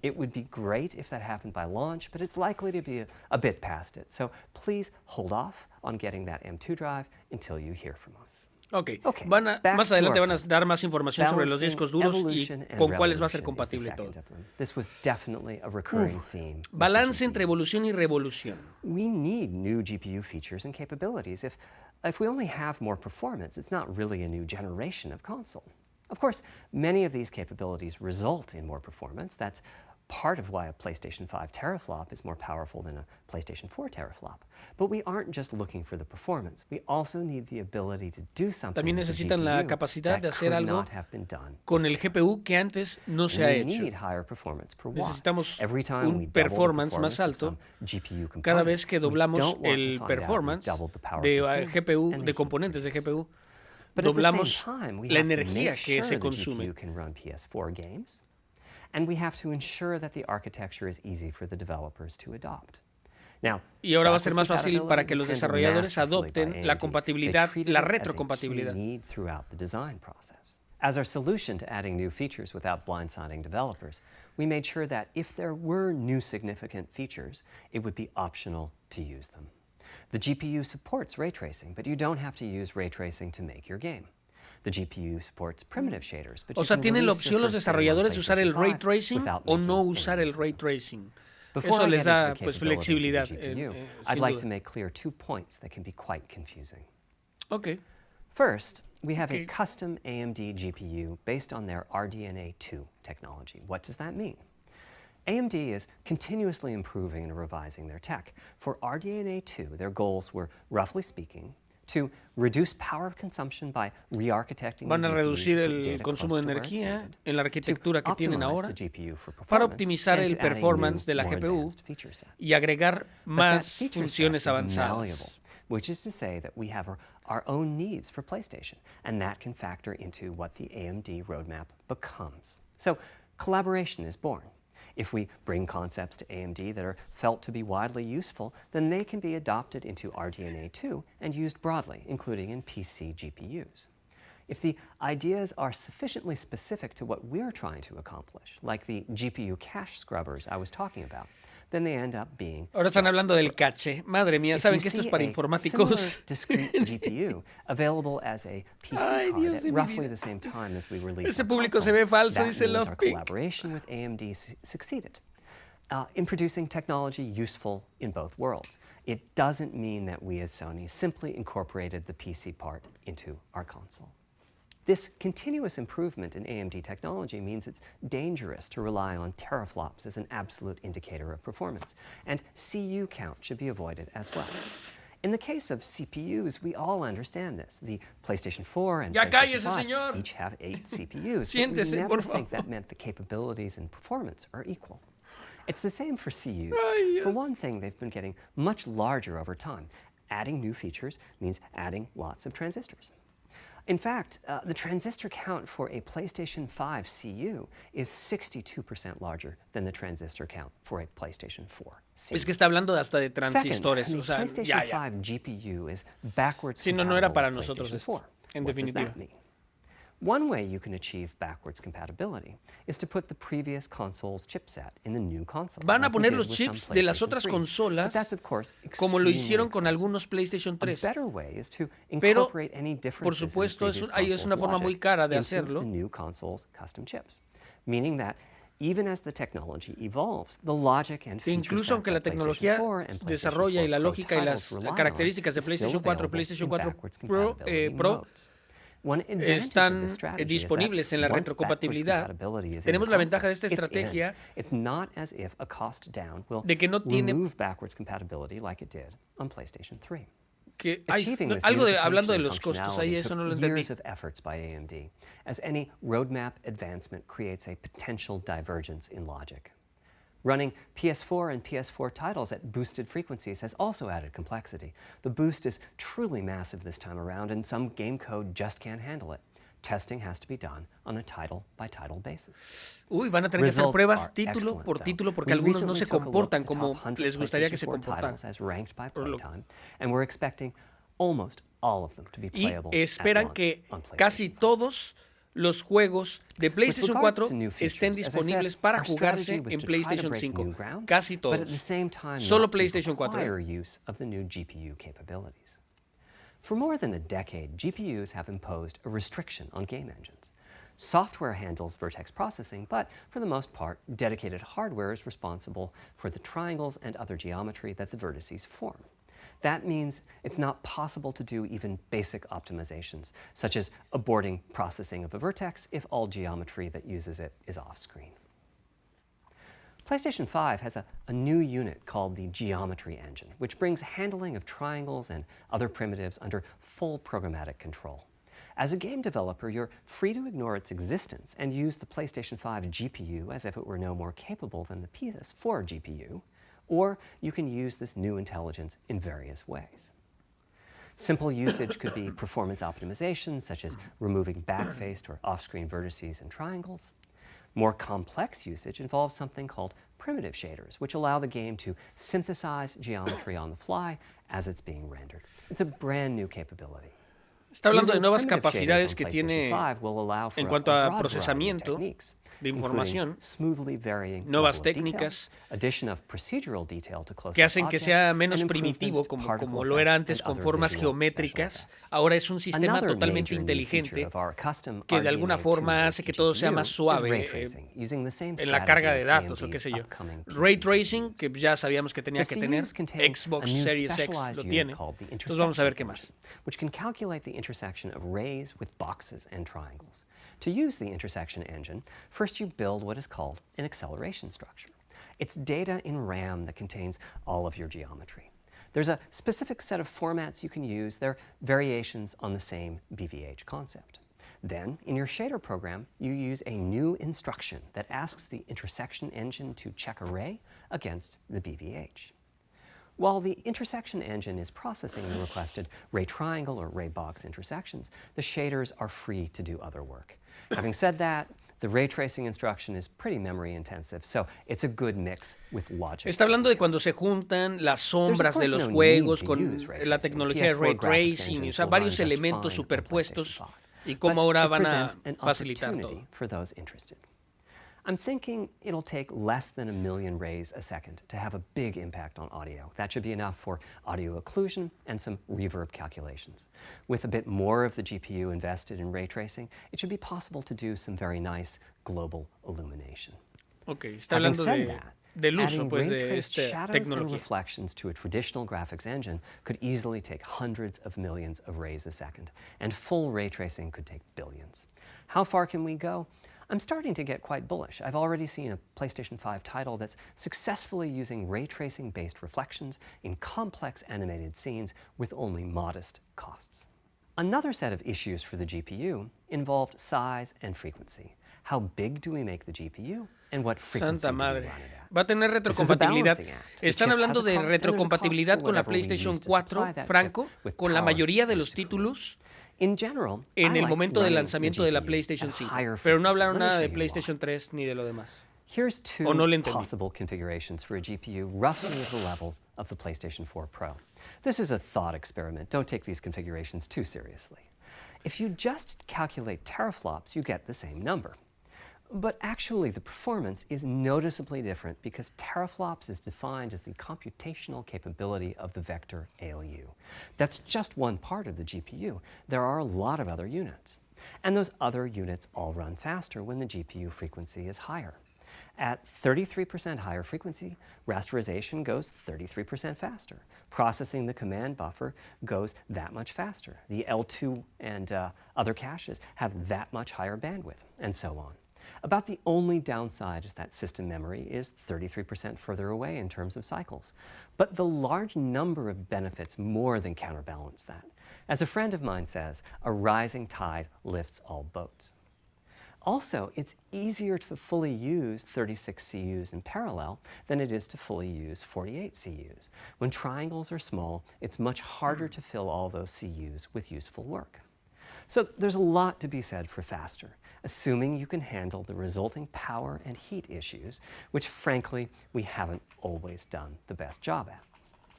It would be great if that happened by launch, but it's likely to be a bit past it. So please hold off on getting that M2 drive until you hear from us. Ok, más adelante van a dar más información sobre los discos duros y con cuáles va a ser compatible todo. Balance entre evolución y revolución. We need new GPU features and capabilities. If we only have more performance, it's not really a new generation of console. Of course, many of these capabilities result in more performance. That's part of why a PlayStation 5 teraflop is more powerful than a PlayStation 4 teraflop. But we aren't just looking for the performance. We also need the ability to do something También necesitan la capacidad de hacer algo con el GPU que antes no se ha hecho. Necesitamos un performance más alto cada vez que doblamos el performance de GPU, de componentes de GPU. Doblamos la energía que se consume. And we have to ensure that the architecture is easy for the developers to adopt. Now, y ahora va a ser más fácil para que los desarrolladores adopten la compatibilidad, la retrocompatibilidad. As our solution to adding new features without blindsiding developers, we made sure that if there were new significant features, it would be optional to use them. The GPU supports ray tracing, but you don't have to use ray tracing to make your game. The GPU supports primitive shaders, but o sea, ¿tienen la opción los desarrolladores de usar el ray tracing o no usar el ray tracing? Eso les da pues flexibilidad. I'd like to make clear 2 points that can be quite confusing. Okay. First, we have a custom AMD GPU based on their RDNA 2 technology. What does that mean? AMD is continuously improving and revising their tech. For RDNA 2, their goals were, roughly speaking, to reduce power consumption by re-architecting Van a reducir el consumo de energía en la arquitectura que tienen ahora para optimizar el performance de la GPU y agregar más funciones avanzadas. Which is to say that we have our own needs for PlayStation, and that can factor into what the AMD roadmap becomes. So collaboration is born. If we bring concepts to AMD that are felt to be widely useful, then they can be adopted into RDNA 2 and used broadly, including in PC GPUs. If the ideas are sufficiently specific to what we're trying to accomplish, like the GPU cache scrubbers I was talking about, then they end up being. Ahora están hablando del cache. Madre mía, ¿saben que esto es para informáticos? Discrete GPU available as a PC card at roughly the same time as we release. Ese público se ve falso, dice Love. Our collaboration with AMD succeeded in producing technology useful in both worlds. It doesn't mean that we as Sony simply incorporated the PC part into our console. This continuous improvement in AMD technology means it's dangerous to rely on teraflops as an absolute indicator of performance, and CU count should be avoided as well. In the case of CPUs, we all understand this. The PlayStation 4 and PlayStation 5 each have 8 CPUs, but we never think that meant the capabilities and performance are equal. It's the same for CUs. For one thing, they've been getting much larger over time. Adding new features means adding lots of transistors. In fact, the transistor count for a PlayStation 5 CU is 62% larger than the transistor count for a PlayStation 4 CU. Es que está hablando hasta de transistores. Second, o sea, PlayStation 5 GPU is backwards sí, no era para nosotros esto, en What definitiva. Does that mean? One way you can achieve backwards compatibility is to put the previous console's chipset in the new console. Van a poner los chips de las otras consolas como lo hicieron con algunos PlayStation 3. Pero, por supuesto, ahí es una forma muy cara de hacerlo. Meaning that even as the technology evolves, the logic and feature incluso aunque la tecnología desarrolla y la lógica y las características de PlayStation 4, PlayStation 4 Pro están disponibles en la retrocompatibilidad. Tenemos la ventaja de esta estrategia de que no tiene que algo hablando de los costos, ahí eso no lo entendí. As any roadmap advancement creates a potential divergence in logic. Running PS4 and PS4 titles at boosted frequencies has also added complexity. The boost is truly massive this time around, and some game code just can't handle it. Testing has to be done on a title-by-title basis. Uy, van a tener que hacer pruebas título por título porque algunos no se comportan como les gustaría que se comportaran. And we're expecting almost all of them to be Y playable esperan que casi todos los juegos de PlayStation 4 estén disponibles para jugarse en PlayStation 5. Casi todos. Solo PlayStation 4. For more than a decade, GPUs have imposed a restriction on game engines. Software handles vertex processing, but for the most part, dedicated hardware is responsible for the triangles and other geometry that the vertices form. That means it's not possible to do even basic optimizations, such as aborting processing of a vertex if all geometry that uses it is off-screen. PlayStation 5 has a new unit called the Geometry Engine, which brings handling of triangles and other primitives under full programmatic control. As a game developer, you're free to ignore its existence and use the PlayStation 5 GPU as if it were no more capable than the PS4 GPU, or you can use this new intelligence in various ways. Simple usage could be performance optimization, such as removing backfaced or off-screen vertices and triangles. More complex usage involves something called primitive shaders, which allow the game to synthesize geometry on the fly as it's being rendered. It's a brand new capability. Está hablando de nuevas capacidades que tiene en cuanto a procesamiento de información, nuevas técnicas que hacen que sea menos primitivo como lo era antes con formas geométricas. Ahora es un sistema totalmente inteligente que de alguna forma hace que todo sea más suave en la carga de datos o qué sé yo. Ray tracing, que ya sabíamos que tenía que tener, Xbox Series X lo tiene. Entonces vamos a ver qué más. Intersection of rays with boxes and triangles. To use the intersection engine, first you build what is called an acceleration structure. It's data in RAM that contains all of your geometry. There's a specific set of formats you can use. They're variations on the same BVH concept. Then, in your shader program, you use a new instruction that asks the intersection engine to check a ray against the BVH. While the intersection engine is processing the requested ray triangle or ray box intersections, the shaders are free to do other work. Having said that, the ray tracing instruction is pretty memory intensive, so it's a good mix with logic. Está hablando de cuando se juntan las sombras de los juegos con la tecnología de ray tracing, o sea, varios elementos superpuestos y cómo ahora van a facilitar todo. I'm thinking it'll take less than 1 million rays a second to have a big impact on audio. That should be enough for audio occlusion and some reverb calculations. With a bit more of the GPU invested in ray tracing, it should be possible to do some very nice global illumination. Okay, está hablando del uso pues, de esta tecnología. And reflections to a traditional graphics engine could easily take hundreds of millions of rays a second, and full ray tracing could take billions. How far can we go? I'm starting to get quite bullish. I've already seen a PlayStation 5 title that's successfully using ray tracing-based reflections in complex animated scenes with only modest costs. Another set of issues for the GPU involved size and frequency. How big do we make the GPU and what frequency do we run it at? Va a tener retrocompatibilidad. Están hablando de retrocompatibilidad con la PlayStation 4, Franco, con la mayoría de los títulos en el momento del lanzamiento de la PlayStation 5. Pero no hablaron nada de PlayStation 3 ni de lo demás. Here's two possible configurations for a GPU roughly at the level of the PlayStation 4 Pro. This is a thought experiment. Don't take these configurations too seriously. If you just calculate teraflops, you get the same number. But actually, the performance is noticeably different because teraflops is defined as the computational capability of the vector ALU. That's just one part of the GPU. There are a lot of other units. And those other units all run faster when the GPU frequency is higher. At 33% higher frequency, rasterization goes 33% faster. Processing the command buffer goes that much faster. The L2 and other caches have that much higher bandwidth, and so on. About the only downside is that system memory is 33% further away in terms of cycles. But the large number of benefits more than counterbalance that. As a friend of mine says, a rising tide lifts all boats. Also, it's easier to fully use 36 CUs in parallel than it is to fully use 48 CUs. When triangles are small, it's much harder to fill all those CUs with useful work. So there's a lot to be said for faster, assuming you can handle the resulting power and heat issues, which frankly, we haven't always done the best job at.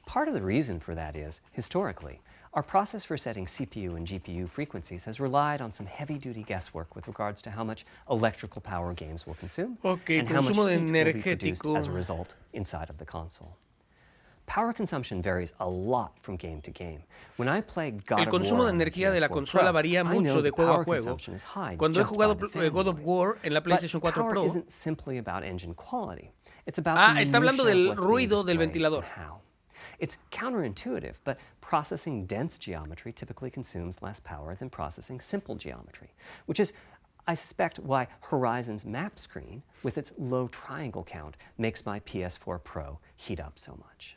Part of the reason for that is, historically, our process for setting CPU and GPU frequencies has relied on some heavy-duty guesswork with regards to how much electrical power games will consume and how much heat will be produced as a result inside of the console. Power consumption varies a lot from game to game. When I play God El consumo de energía de la consola varía mucho de juego a juego. Cuando he jugado God of War en la PlayStation 4 Pro, está hablando del ruido del ventilador. It's counterintuitive, but processing dense geometry typically consumes less power than processing simple geometry, which is, I suspect, why Horizon's map screen, with its low triangle count, makes my PS4 Pro heat up so much.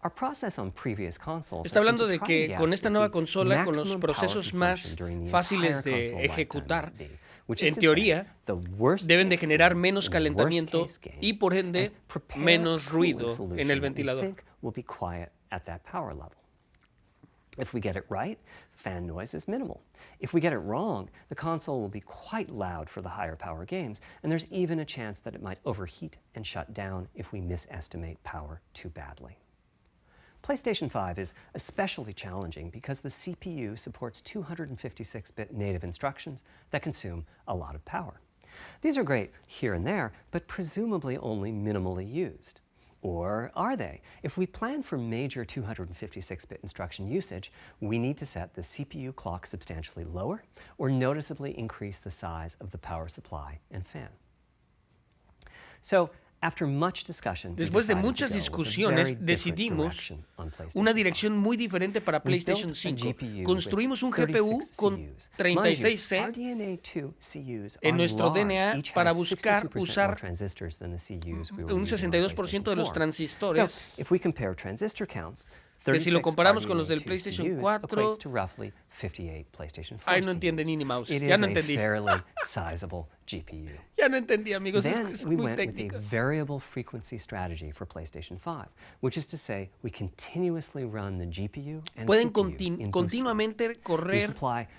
Our process on previous consoles Está hablando de que con esta nueva consola, con los procesos más fáciles de ejecutar, en teoría, deben de generar menos calentamiento y, por ende, menos ruido en el ventilador. If we get it right, fan noise is minimal. If we get it wrong, the console will be quite loud for the higher power games, and there's even a chance that it might overheat and shut down if we misestimate power too badly. PlayStation 5 is especially challenging because the CPU supports 256-bit native instructions that consume a lot of power. These are great here and there, but presumably only minimally used. Or are they? If we plan for major 256-bit instruction usage, we need to set the CPU clock substantially lower or noticeably increase the size of the power supply and fan. So, después de muchas discusiones, decidimos una dirección muy diferente para PlayStation 5. Construimos un GPU con 36C en nuestro DNA para buscar usar un 62% de los transistores, que si lo comparamos con los del PlayStation 4, ay, no entiende ni mouse. Ya no entendí. Ya no entendí, amigos. Es muy técnico. Variable frequency strategy for PlayStation 5, which is to say we continuously run the GPU and Pueden CPU continuamente correr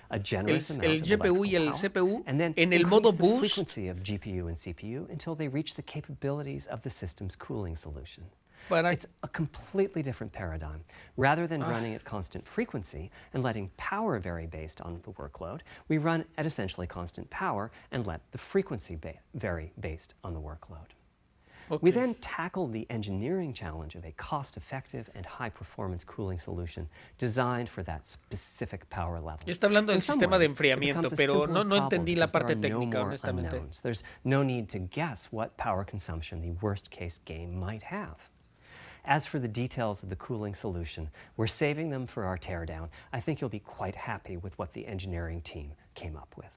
el GPU y el CPU en el modo boost frequency of GPU and CPU until they reach the capabilities of the system's cooling solution. It's a completely different paradigm. Rather than running at constant frequency and letting power vary based on the workload, we run at essentially constant power and let the frequency vary based on the workload. Okay. We then tackled the engineering challenge of a cost-effective and high-performance cooling solution designed for that specific power level. Está hablando del sistema de enfriamiento, pero no entendí la parte técnica, honestamente. There's no need to guess what power consumption the worst-case game might have. As for the details of the cooling solution, we're saving them for our teardown. I think you'll be quite happy with what the engineering team came up with.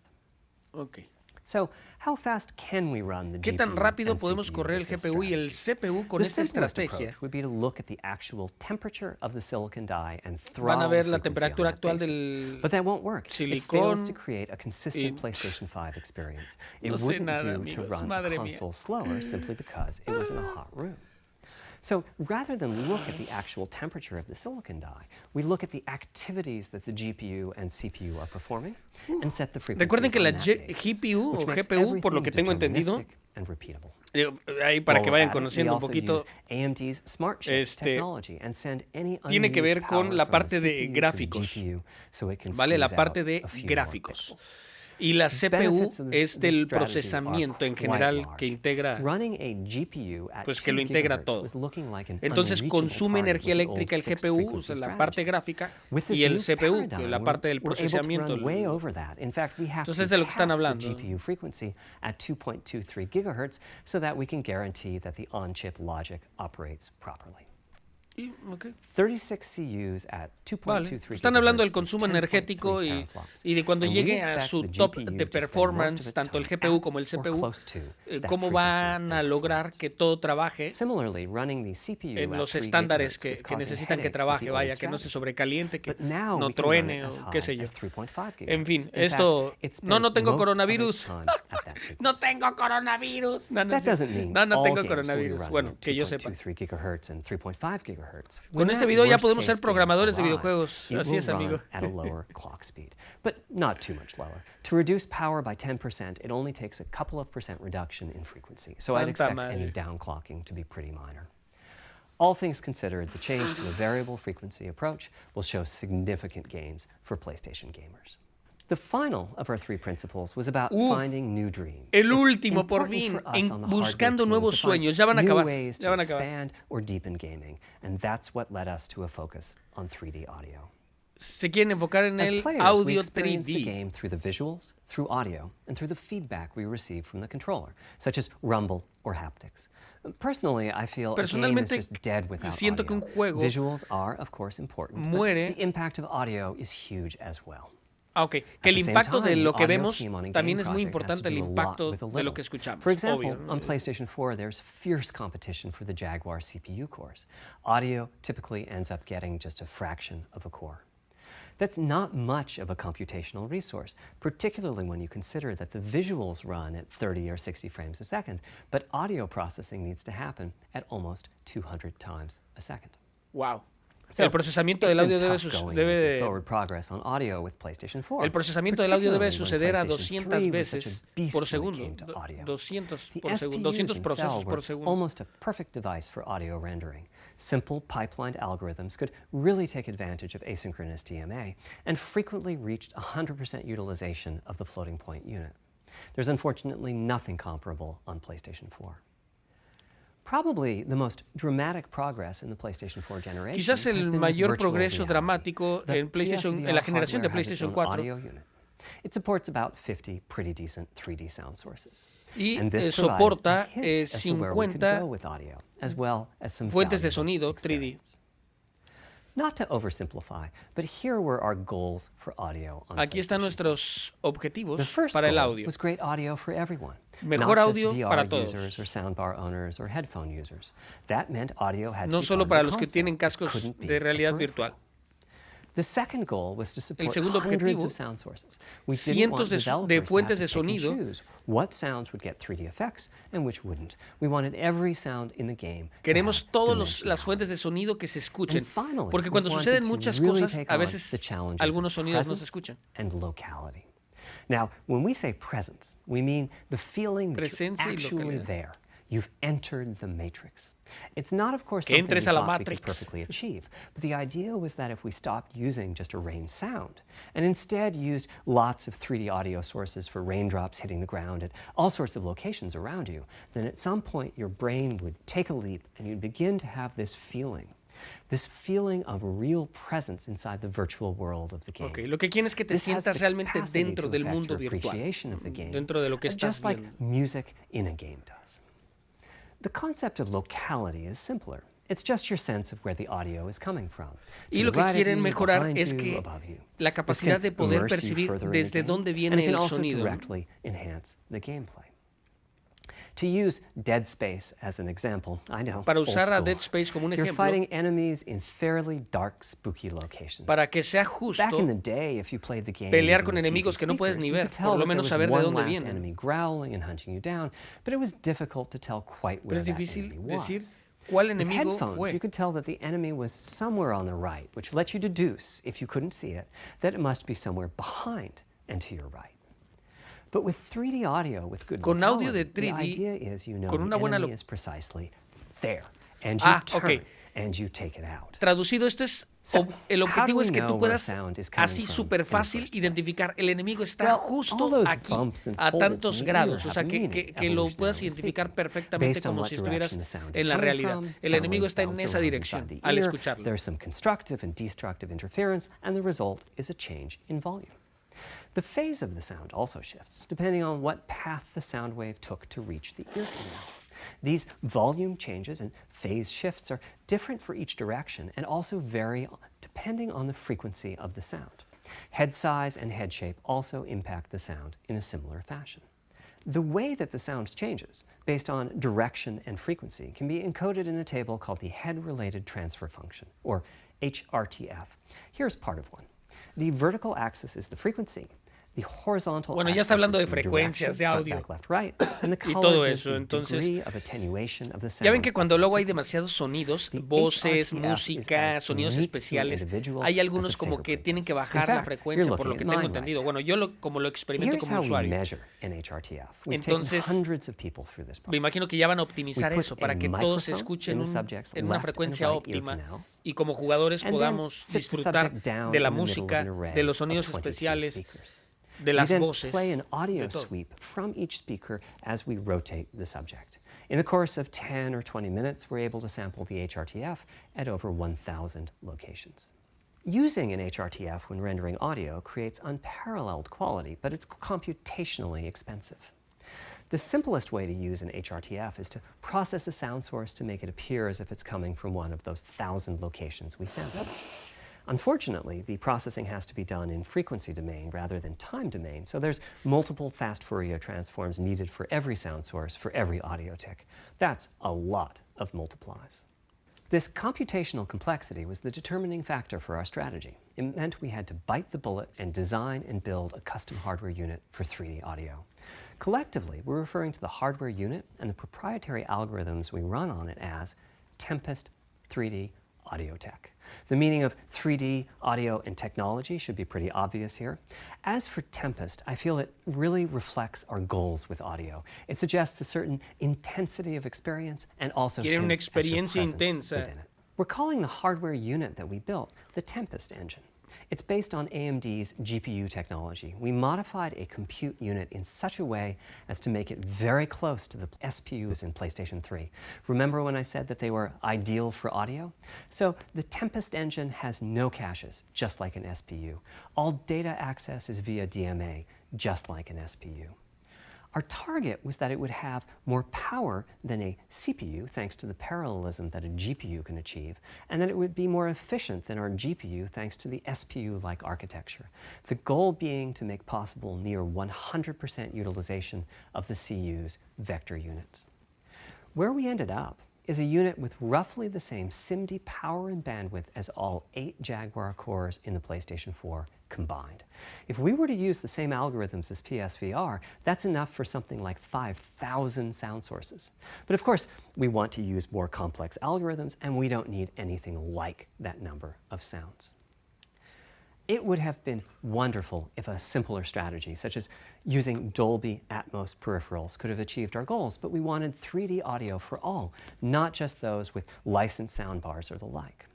Okay. So, how fast can we run the GPU ¿Qué tan rápido and podemos CPU correr el with this GPU y el strategy? CPU con The esta simplest estrategia? approach would be to look at the actual temperature of the silicon die and Van throttle a ver the la frequency temperatura on that actual basis. del But that won't work. It silicón fails to create a consistent PlayStation 5 experience. It No sé wouldn't nada, do amigos. to run Madre a mía. console slower simply because it was in a hot room. So rather than look at the actual temperature of the silicon die, we look at the activities that the GPU and CPU are performing and set the frequencies Recuerden que la on that basis, GPU which o makes GPU, por lo que everything tengo entendido, deterministic and repeatable. Ahí para que vayan While at it, conociendo we un also poquito, use AMD's Smart Shift technology and send any tiene que ver unused con power la from parte the de CPU to the gráficos, GPU so it can ¿vale? La squeeze parte out de a few more gráficos. pixels. Y la CPU Benefits of es this del strategy procesamiento are en quite general large. que integra, Running a GPU at pues que 2 lo integra gigahertz todo. was looking like an Entonces unreachable consume target energía with the old eléctrica el fixed GPU, o frequency sea, la strategy. parte gráfica, With this y el new CPU, paradigm, la parte del we're able to procesamiento. run way over that. In fact, we have Entonces to es de lo que están cap the hablando. GPU frequency at 2.23 gigahertz so that we can guarantee that the on-chip logic operates properly. Ok. 36 CUs at 2.23 Vale. Están hablando del gigahertz consumo and 10.3 energético teraflops. y de cuando And we llegue a expect su the top GPU de to spend most of performance, its tanto el time GPU at como el or CPU, close to that cómo frequency van a and lograr performance. que todo trabaje Similarly, running the CPU en at los 3 estándares gigahertz was que causing necesitan que headaches with trabaje, the vaya, old que no se strategy. sobrecaliente, que But now no we can run it truene as o qué sé high yo. as 3.5 En fin, gigahertz. In fact, esto... it No, no spends tengo most of its coronavirus. time at that No frequency. tengo coronavirus. No, no, That es cierto. doesn't mean No, no all tengo games will be coronavirus. running Bueno, at que yo sepa. 2.23 gigahertz and 3.5 gigahertz. Con When este that video ya worst podemos ser case game programadores de arrives, videojuegos. it Así will es, run amigo. at a lower clock speed, but not too much lower. To reduce power by 10%, it only takes a couple of percent reduction in frequency, so I'd Santa expect any madre. downclocking to be pretty minor. All things considered, the change to a variable frequency approach will show significant gains for PlayStation gamers. The final of our 3 principles was about finding new dreams. El It's último, por important fin, for us en on the hardware buscando team nuevos to find sueños. Ya van a new acabar, ways ya to van a acabar. expand or deepen gaming, and that's what led us to a focus on 3D audio. Se quieren enfocar en As el players, we audio experience the 3D. game through the visuals, through audio, and through the feedback we receive from the controller, such as rumble or haptics. Personally, I feel a game is Personalmente, just dead without siento que un audio. juego Visuals are, of course, important, muere. but the impact of audio is huge as well. Ah, ok. Que el impacto de lo que vemos también es muy importante, el impacto de lo que escuchamos. For example, Obvio, ¿no? on PlayStation 4, there's fierce competition for the Jaguar CPU cores. Audio typically ends up getting just a fraction of a core. That's not much of a computational resource, particularly when you consider that the visuals run at 30 or 60 frames a second, but audio processing needs to happen at almost 200 times a second. Wow. So, El procesamiento it's del audio been debe, tough going debe making de- forward progress on audio with PlayStation 4, el procesamiento del audio debe particularly when suceder a PlayStation 200 3 was such a veces beast por when it segundo. came to audio. 200 The por segundo, SPUs 200 in procesos Cell por were segundo. almost a perfect device for audio rendering. Simple pipelined algorithms could really take advantage of asynchronous DMA and frequently reached 100% utilization of the floating point unit. There's unfortunately nothing comparable on PlayStation 4. Probably the most dramatic progress in the PlayStation 4 generation Quizás has el been with mayor virtual progreso reality. dramático The en PlayStation, PSVR en la generación de hardware has its PlayStation own 4 audio unit. It supports about 50 pretty decent 3D sound sources. y And this provides soporta a hint as to where we could 50 go with audio, as well as some fuentes de valuable sonido 3D. experience. Not to oversimplify, but here were our goals for audio on Aquí están PlayStation 4. nuestros objetivos The first para el goal audio. was great audio for everyone. Mejor not audio just VR para todos. users or soundbar owners or headphone users. That meant audio had to No be solo part para of the los que console. tienen It cascos couldn't be de a realidad peripheral. virtual. The second goal was to support segundo hundreds objetivo, of sound sources. We didn't cientos want de developers fuentes to de have to pick and sonido. choose what sounds would get 3D effects and which wouldn't. We wanted every sound in the game to Queremos have todas las dimensionality. fuentes de sonido que se escuchen, And finally, porque we cuando wanted suceden to muchas really cosas, take a on veces the challenges algunos of sonidos no se presence escuchan. and locality. Now, when we say presence, we mean the feeling that you're Presencia y actually localidad. there. You've entered the matrix. It's not, of course, Que something we entres a la thought we could Matrix. perfectly achieve, but the idea was that if we stopped using just a rain sound and instead used lots of 3D audio sources for raindrops hitting the ground at all sorts of locations around you, then at some point your brain would take a leap and you'd begin to have this feeling of real presence inside the virtual world of the game. Okay, lo que quieren es que te This has sientas the realmente capacity dentro to del affect mundo your virtual, appreciation of the game, dentro de lo que estás just like viendo. music in a game does. The concept of locality is simpler. It's just your sense of where the audio is coming from. Y To lo the que right of quieren you, mejorar behind es you, que above you. la This capacidad can de poder immerse you percibir further in desde the game, dónde and viene it can el also sonido. directly enhance the gameplay. To use Dead Space as an example, I know, Para old usar a school. Dead Space como un You're ejemplo, fighting enemies in fairly dark, spooky locations. para que sea Back in the justo, day, if you played the game pelear using con the enemigos TV que no puedes ni speakers, you ver, could tell por lo that there menos was saber de one dónde last vienen. enemy growling and hunting you down, but it was difficult to tell quite where pero es that difícil enemy was. decir cuál With enemigo headphones, fue. you could tell that the enemy was somewhere on the right, which lets you deduce, if you couldn't see it, that it must be somewhere behind and to your right. But with 3D audio with good Con audio de locality, the 3D, idea is you know con the una buena enemy lo- is precisely there, and you turn ok. and you take it out. Traducido, esto es So, el how do objetivo we es que know tú where puedas sound is coming así from súper in the fácil first place? identificar el enemigo está Well, justo all those aquí bumps and a folds tantos in the ear grados, o sea have que, meaning, que lo puedas evolutionarily identificar speaking. perfectamente Based on como what si estuvieras direction the sound is en la coming realidad. from, El sound enemigo waves está en bounce esa around dirección inside the al ear, escucharlo. There's some constructive and destructive interference, and the result is a change in volume. The phase of the sound also shifts, depending on what path the sound wave took to reach the ear canal. These volume changes and phase shifts are different for each direction and also vary depending on the frequency of the sound. Head size and head shape also impact the sound in a similar fashion. The way that the sound changes, based on direction and frequency, can be encoded in a table called the Head-Related Transfer Function, or HRTF. Here's part of one. The vertical axis is the frecuencia. The horizontal Bueno, ya está hablando de frecuencias de audio y todo eso. Entonces, ya ven que cuando luego hay demasiados sonidos, voces, música, sonidos especiales, hay algunos como que tienen que bajar la frecuencia, por lo que tengo entendido. Bueno, yo como lo experimento como usuario. Entonces, me imagino que ya van a optimizar eso para que todos se escuchen en una frecuencia óptima y como jugadores podamos disfrutar de la música, de los sonidos especiales, de las voces, play an audio sweep from each speaker as we rotate the subject. In the course of 10 or 20 minutes, we're able to sample the HRTF at over 1,000 locations. Using an HRTF when rendering audio creates unparalleled quality, but it's computationally expensive. The simplest way to use an HRTF is to process a sound source to make it appear as if it's coming from one of those 1,000 locations we sampled. Unfortunately, the processing has to be done in frequency domain rather than time domain, so there's multiple fast Fourier transforms needed for every sound source for every audio tick. That's a lot of multiplies. This computational complexity was the determining factor for our strategy. It meant we had to bite the bullet and design and build a custom hardware unit for 3D audio. Collectively, we're referring to the hardware unit and the proprietary algorithms we run on it as Tempest 3D Audio Tech. The meaning of 3D audio and technology should be pretty obvious here. As for Tempest, I feel it really reflects our goals with audio. It suggests a certain intensity of experience and also Quiere una experiencia intensa. within it. We're calling the hardware unit that we built the Tempest engine. It's based on AMD's GPU technology. We modified a compute unit in such a way as to make it very close to the SPUs in PlayStation 3. Remember when I said that they were ideal for audio? So the Tempest engine has no caches, just like an SPU. All data access is via DMA, just like an SPU. Our target was that it would have more power than a CPU, thanks to the parallelism that a GPU can achieve, and that it would be more efficient than our GPU, thanks to the SPU-like architecture. The goal being to make possible near 100% utilization of the CU's vector units. Where we ended up is a unit with roughly the same SIMD power and bandwidth as all 8 Jaguar cores in the PlayStation 4 combined. If we were to use the same algorithms as PSVR, that's enough for something like 5,000 sound sources. But of course, we want to use more complex algorithms, and we don't need anything like that number of sounds. It would have been wonderful if a simpler strategy, such as using Dolby Atmos peripherals, could have achieved our goals, but we wanted 3D audio for all, not just those with licensed soundbars or the like.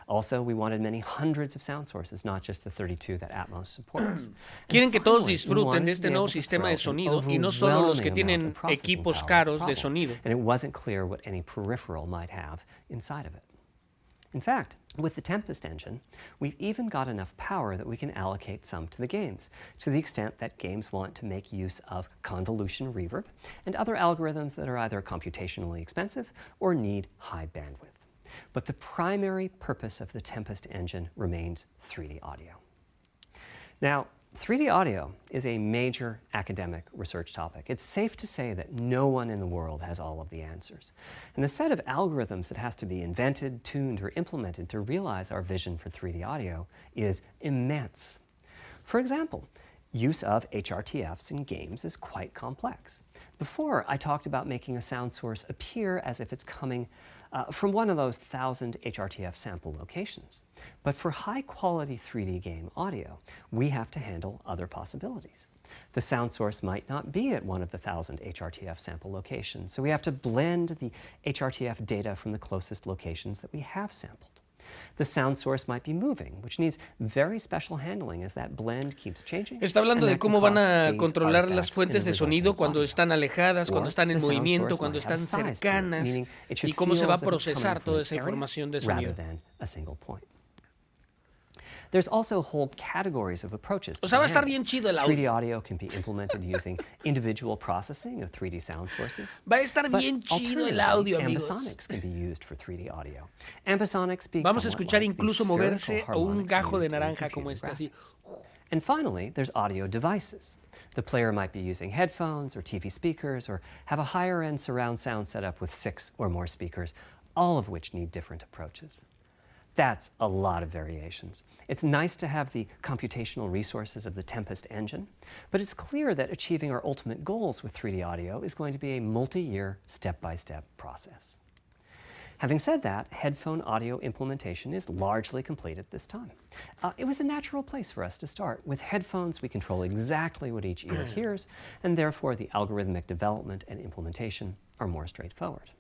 Also, we wanted many hundreds of sound sources, not just the 32 that Atmos supports. Quieren que todos disfruten de este nuevo sistema de sonido y no solo los que tienen equipos caros de sonido. And it wasn't clear what any peripheral might have inside of it. In fact, with the Tempest engine, we've even got enough power that we can allocate some to the games, to the extent that games want to make use of convolution reverb and other algorithms that are either computationally expensive or need high bandwidth. But the primary purpose of the Tempest engine remains 3D audio. Now, 3D audio is a major academic research topic. It's safe to say that no one in the world has all of the answers. And the set of algorithms that has to be invented, tuned, or implemented to realize our vision for 3D audio is immense. For example, use of HRTFs in games is quite complex. Before, I talked about making a sound source appear as if it's coming from one of those 1,000 HRTF sample locations. But for high-quality 3D game audio, we have to handle other possibilities. The sound source might not be at one of the 1,000 HRTF sample locations, so we have to blend the HRTF data from the closest locations that we have sampled. The sound source might be moving, which needs very special handling as that blend keeps changing. Está hablando de cómo van a controlar las fuentes de sonido cuando están alejadas, cuando están en movimiento, cuando están cercanas, y cómo se va a procesar toda esa información de sonido. There's also whole categories of approaches. O sea, va a estar bien chido el audio. 3D audio can be implemented using individual processing of 3D sound sources. Va a estar But bien chido el alternatively, audio, amigos. ambisonics can be used for 3D audio. Ambisonics speaks Vamos a somewhat escuchar like the incluso moverse spherical o un harmonics gajo de used in naranja como computer este, así. graphics. And finally, there's audio devices. The player might be using headphones or TV speakers or have a higher-end surround sound setup with 6 or more speakers, all of which need different approaches. That's a lot of variations. It's nice to have the computational resources of the Tempest engine, but it's clear that achieving our ultimate goals with 3D audio is going to be a multi-year, step-by-step process. Having said that, headphone audio implementation is largely complete at this time. It was a natural place for us to start. With headphones, we control exactly what each ear hears, and therefore the algorithmic development and implementation are more straightforward.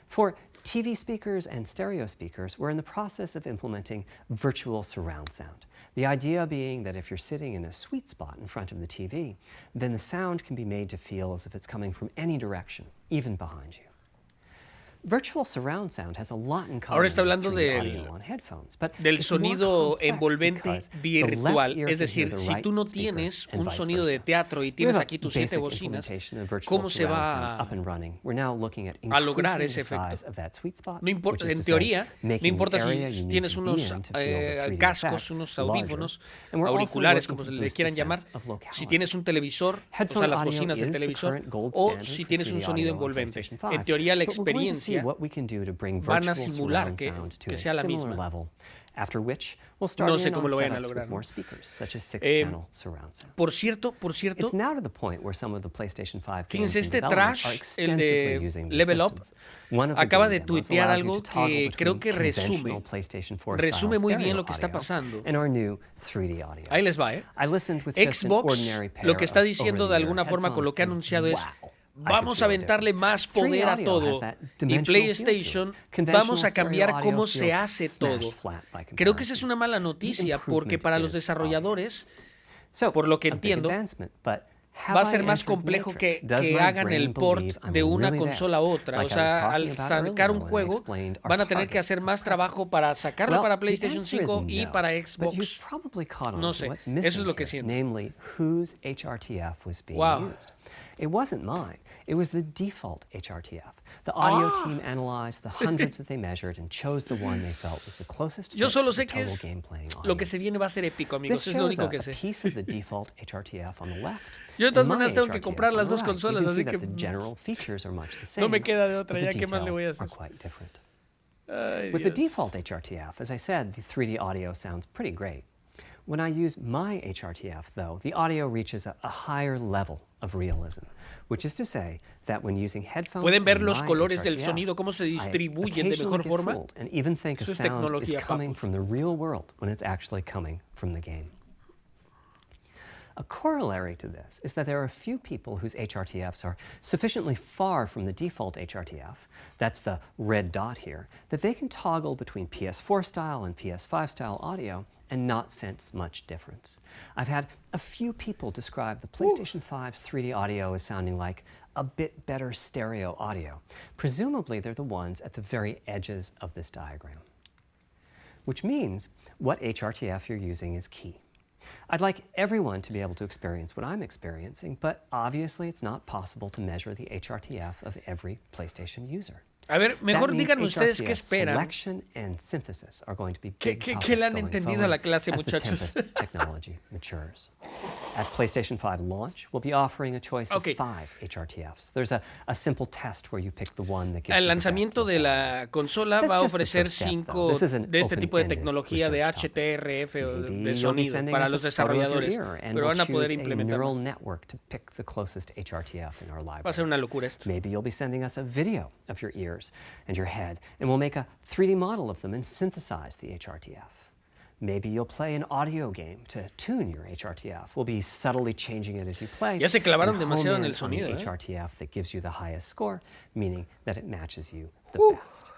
For TV speakers and stereo speakers, we're in the process of implementing virtual surround sound. The idea being that if you're sitting in a sweet spot in front of the TV, then the sound can be made to feel as if it's coming from any direction, even behind you. Virtual surround sound has a lot in common Ahora está with hablando 3D audio on headphones, but del it's more sonido complex envolvente because the virtual. left ear Es can hear decir, the si right tú no speaker tienes and un vice sonido de versa. teatro y We tienes have a aquí tus 7 basic bocinas, implementation of virtual ¿cómo se surround va sound up and running. We're now looking at a lograr increasing ese the size efecto? of that sweet spot, No importa, which is en to say, teoría, no making the importa si area you need tienes to be unos in to feel the 3D cascos, effect unos larger. audífonos, And we're also auriculares, working como to se le boost quieran the llamar, sense of locality. si tienes un televisor, o sea, Headphone las audio bocinas del is the televisor, current gold o standard si for tienes un 3D sonido audio on envolvente. PlayStation 5. En teoría, la But we're going to see experiencia what we can do to bring van a virtual simular surround que sound to a sea la similar misma. level, after which we'll start No sé in cómo on lo vayan a setups lograr, with ¿no? more speakers, such as 6-channel surround sound. Por cierto, It's now to the point where some of the PlayStation 5 games fíjense, in este development are trash, el extensively de using these Level Up, systems. One of the acaba game de demos tuitear allows you algo to toggle que creo between que conventional PlayStation 4 resume style muy bien stereo lo que está audio pasando. and our new 3D audio. Ahí les va, ¿eh? I listened with just an Xbox ordinary pair lo que está of diciendo de over-the-ear alguna forma con lo que ha headphones, anunciado es: wow, I vamos could a feel a aventarle difference. más 3D poder a audio todo. has that Y dimensional feel to it. PlayStation, Conventional vamos a cambiar stereo cómo audio se feels hace smashed todo. flat by Creo que esa es comparison. una mala The noticia porque improvement para los is desarrolladores, So, por lo que a big entiendo, advancement, but have va a I ser más entered complejo Matrix? que Does my hagan el brain port believe I'm de una really there? consola a otra. Like O I was sea, al talking about sacar un earlier when I juego, explained our van a tener que target, hacer más our present. trabajo para sacarlo Well, para the PlayStation answer is 5 y no, para but you've Xbox. probably caught on No to sé, what's eso missing es lo que here, siento. namely whose HRTF was being Wow. used. It wasn't mine. It was the default HRTF. The audio Ah. team analyzed the hundreds that they measured and chose the one they felt was the closest Yo fit solo to the sé que total es game-playing lo que audience. se viene va a ser épico, This amigos. Es lo shows único que a sé. piece of the default HRTF on the left. Yo de todas and my maneras tengo que HRTF comprar on las the dos right. consolas, You can see así que that the general features are much the same, no me queda de otra, but the ya qué más le voy a details are hacer. quite different. Ay, With the Dios. default HRTF, as I said, the 3D audio sounds pretty great. When I use my HRTF, though, the audio reaches a higher level of realism, which is to say that when using headphones Pueden ver and los my colores del HRTF, sonido, cómo se I distribuyen de occasionally mejor get forma. fooled and even think a Eso es sound is tecnología, coming papus. from the real world when it's actually coming from the game. A corollary to this is that there are a few people whose HRTFs are sufficiently far from the default HRTF, that's the red dot here, that they can toggle between PS4 style and PS5 style audio and not sense much difference. I've had a few people describe the PlayStation 5's 3D audio as sounding like a bit better stereo audio. Presumably they're the ones at the very edges of this diagram. Which means what HRTF you're using is key. I'd like everyone to be able to experience what I'm experiencing, but obviously it's not possible to measure the HRTF of every PlayStation user. A ver, mejor That means díganme ustedes qué HRTF esperan. selection and synthesis are going to be ¿Qué- big qué- topics qué le han going entendido a la forward clase, as the muchachos? Tempest technology matures. At PlayStation 5 launch, we'll be offering a choice Ok. of 5 HRTFs. There's a simple test where you pick the one that gives Al you the best lanzamiento de locality. la consola That's va a just the ofrecer first step, 5 though. This is an de este tipo de open-ended tecnología de research topic. HTRF o Maybe de you'll be sonido sending para us los a photo of your desarrolladores, ear, and pero we'll van a poder choose a neural implementarlo. network to pick the closest HRTF in our library. Va a ser una locura esto. Maybe you'll be sending us a video of your ears and your head, and we'll make a 3D model of them and synthesize the HRTF. Maybe you'll play an audio game to tune your HRTF. We'll be subtly changing it as you play. Ya se clavaron and home demasiado en in el on the sonido, ¿eh? HRTF that gives you the highest score, meaning that it matches you the best.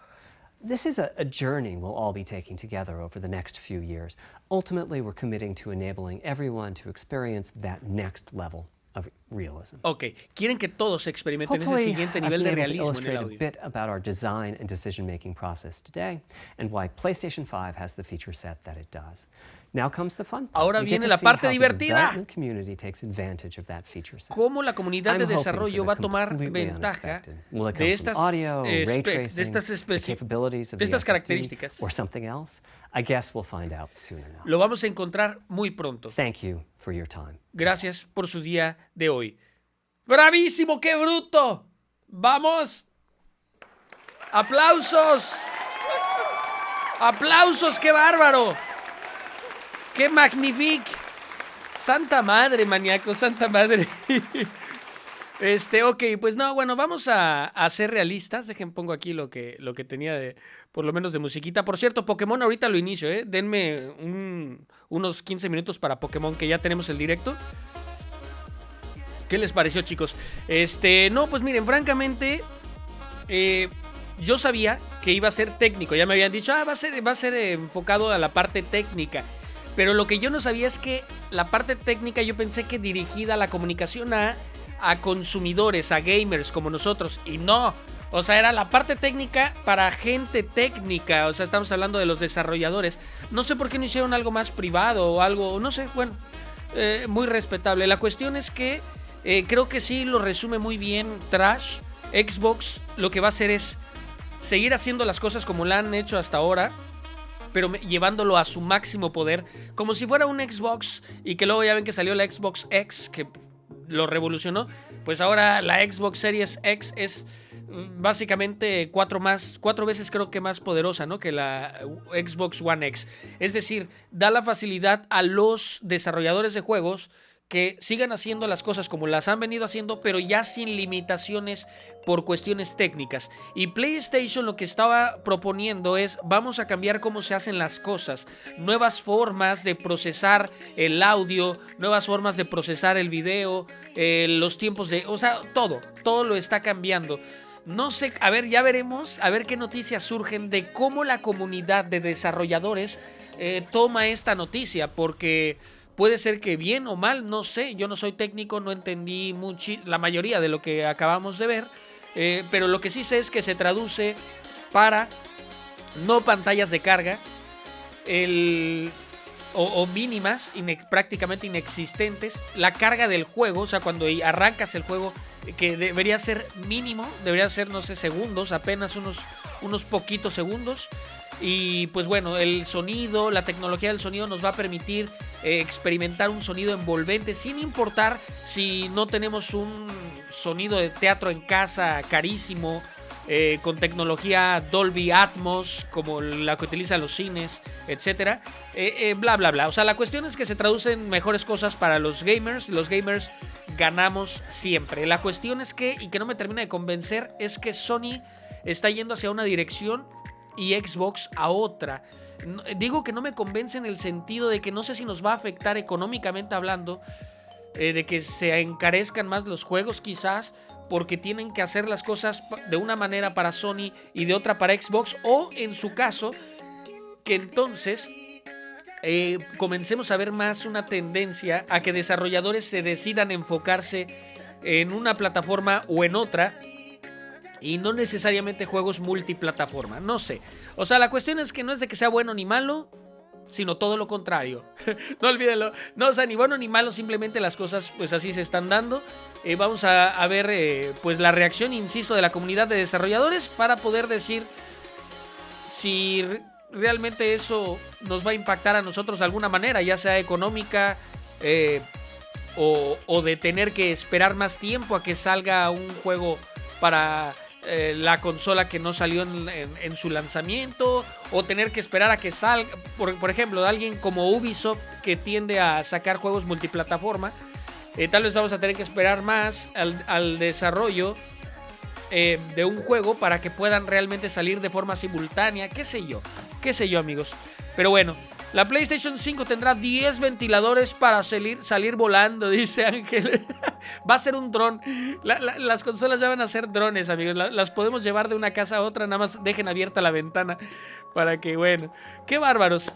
This is a journey we'll all be taking together over the next few years. Ultimately, we're committing to enabling everyone to experience that next level of realism. Ok, quieren que todos experimenten ese Hopefully, siguiente I've nivel been de able to realismo en el illustrate a audio. bit about our design and decision-making process today, and why PlayStation 5 has the feature set that it does. Now comes the fun part. Ahora You get viene to la see parte how the divertida. development community takes advantage of that feature set. Cómo la comunidad de I'm hoping desarrollo for va a the tomar completely ventaja unexpected. Will it come de from estas, audio, ray de tracing, estas, the capabilities of de the estas SSD, características. or something else? I guess we'll find out soon enough. Lo vamos a encontrar muy pronto. Thank you for your time. Gracias por su día de hoy. ¡Bravísimo! ¡Qué bruto! ¡Vamos! ¡Aplausos! ¡Aplausos! ¡Qué bárbaro! ¡Qué magnífico! ¡Santa madre, maníaco! ¡Santa madre! Ok, pues no, bueno, vamos a ser realistas. Dejen, pongo aquí lo que tenía de, por lo menos de musiquita. Por cierto, Pokémon ahorita lo inicio, ¿eh? Denme unos 15 minutos para Pokémon, que ya tenemos el directo. ¿Qué les pareció, chicos? No, pues miren, francamente, yo sabía que iba a ser técnico. Ya me habían dicho, va a ser enfocado a la parte técnica. Pero lo que yo no sabía es que la parte técnica, yo pensé que dirigida a la comunicación a consumidores, a gamers como nosotros. Y no, o sea, era la parte técnica para gente técnica. O sea, estamos hablando de los desarrolladores. No sé por qué no hicieron algo más privado o algo, no sé, bueno, muy respetable. La cuestión es que creo que sí lo resume muy bien Trash. Xbox lo que va a hacer es seguir haciendo las cosas como la han hecho hasta ahora, pero llevándolo a su máximo poder, como si fuera un Xbox, y que luego ya ven que salió la Xbox X, que lo revolucionó. Pues ahora la Xbox Series X es básicamente cuatro veces creo que más poderosa, ¿no?, que la Xbox One X. Es decir, da la facilidad a los desarrolladores de juegos que sigan haciendo las cosas como las han venido haciendo, pero ya sin limitaciones por cuestiones técnicas. Y PlayStation lo que estaba proponiendo es, vamos a cambiar cómo se hacen las cosas, nuevas formas de procesar el audio, nuevas formas de procesar el video, los tiempos de, o sea, todo lo está cambiando. No sé, a ver, ya veremos, a ver qué noticias surgen de cómo la comunidad de desarrolladores toma esta noticia, porque puede ser que bien o mal, no sé, yo no soy técnico, no entendí la mayoría de lo que acabamos de ver, pero lo que sí sé es que se traduce para no pantallas de carga, o mínimas, prácticamente inexistentes, la carga del juego, o sea, cuando arrancas el juego, que debería ser mínimo, debería ser, no sé, segundos, apenas unos poquitos segundos. Y pues bueno, el sonido, la tecnología del sonido nos va a permitir experimentar un sonido envolvente, sin importar si no tenemos un sonido de teatro en casa carísimo, con tecnología Dolby Atmos, como la que utilizan los cines, etcétera, bla bla bla. O sea, la cuestión es que se traducen mejores cosas para los gamers. Los gamers ganamos siempre. La cuestión es que, y que no me termina de convencer, es que Sony está yendo hacia una dirección y Xbox a otra. Digo que no me convence en el sentido de que no sé si nos va a afectar económicamente hablando, de que se encarezcan más los juegos quizás, porque tienen que hacer las cosas de una manera para Sony y de otra para Xbox, o en su caso, que entonces comencemos a ver más una tendencia a que desarrolladores se decidan enfocarse en una plataforma o en otra, y no necesariamente juegos multiplataforma, no sé. O sea, la cuestión es que no es de que sea bueno ni malo, sino todo lo contrario. No olvídenlo. No, o sea, ni bueno ni malo, simplemente las cosas pues así se están dando. Vamos a ver pues la reacción, insisto, de la comunidad de desarrolladores para poder decir si realmente eso nos va a impactar a nosotros de alguna manera, ya sea económica, o de tener que esperar más tiempo a que salga un juego para la consola que no salió en su lanzamiento, o tener que esperar a que salga, por ejemplo, de alguien como Ubisoft, que tiende a sacar juegos multiplataforma. Tal vez vamos a tener que esperar más al desarrollo de un juego para que puedan realmente salir de forma simultánea, qué sé yo, amigos. Pero bueno, la PlayStation 5 tendrá 10 ventiladores para salir volando, dice Ángel. Va a ser un dron. Las consolas ya van a ser drones, amigos. Las podemos llevar de una casa a otra. Nada más dejen abierta la ventana para que, bueno, qué bárbaros.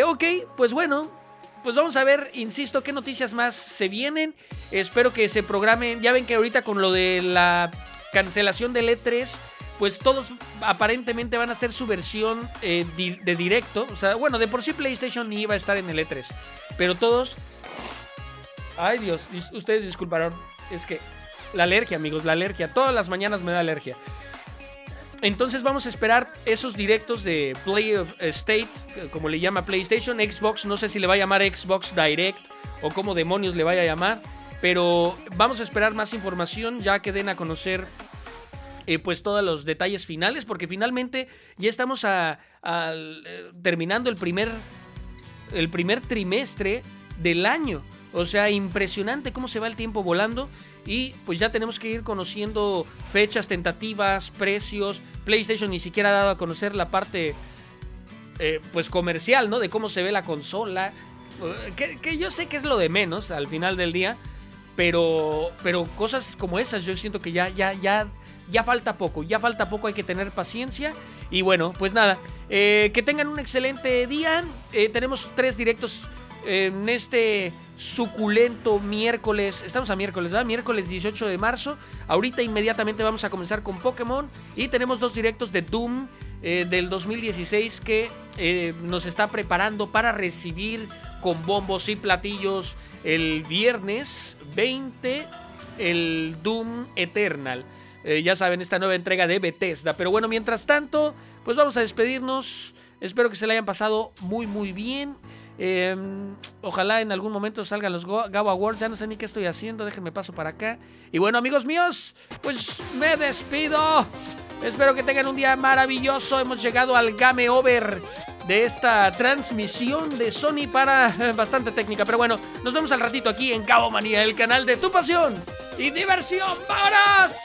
Ok, pues bueno, pues vamos a ver, insisto, qué noticias más se vienen. Espero que se programen. Ya ven que ahorita con lo de la cancelación del E3, pues todos aparentemente van a hacer su versión de directo. O sea, bueno, de por sí PlayStation ni iba a estar en el E3. Pero todos... Ay, Dios, ustedes disculparán. Es que la alergia, amigos, la alergia. Todas las mañanas me da alergia. Entonces vamos a esperar esos directos de Play of State, como le llama PlayStation. Xbox, no sé si le va a llamar Xbox Direct o cómo demonios le vaya a llamar. Pero vamos a esperar más información ya que den a conocer pues todos los detalles finales. Porque finalmente ya estamos terminando el primer trimestre del año. O sea, impresionante cómo se va el tiempo volando. Y pues ya tenemos que ir conociendo fechas tentativas, precios. PlayStation ni siquiera ha dado a conocer la parte pues comercial, ¿no? De cómo se ve la consola. Que yo sé que es lo de menos al final del día. Pero cosas como esas yo siento que ya falta poco. Ya falta poco, hay que tener paciencia. Y bueno, pues nada. Que tengan un excelente día. Tenemos 3 directos en este suculento miércoles. Estamos a miércoles, ¿verdad? Miércoles 18 de marzo. Ahorita inmediatamente vamos a comenzar con Pokémon. Y tenemos 2 directos de Doom del 2016 que nos está preparando para recibir con bombos y platillos el viernes 20 el Doom Eternal. Ya saben, esta nueva entrega de Bethesda. Pero bueno, mientras tanto, pues vamos a despedirnos. Espero que se la hayan pasado muy muy bien. Ojalá en algún momento salgan los Gao Awards. Ya no sé ni qué estoy haciendo, déjenme paso para acá. Y bueno, amigos míos, pues me despido. Espero que tengan un día maravilloso. Hemos llegado al game over de esta transmisión de Sony para bastante técnica. Pero bueno, nos vemos al ratito aquí en Cabo Manía, el canal de tu pasión y diversión. ¡Vámonos!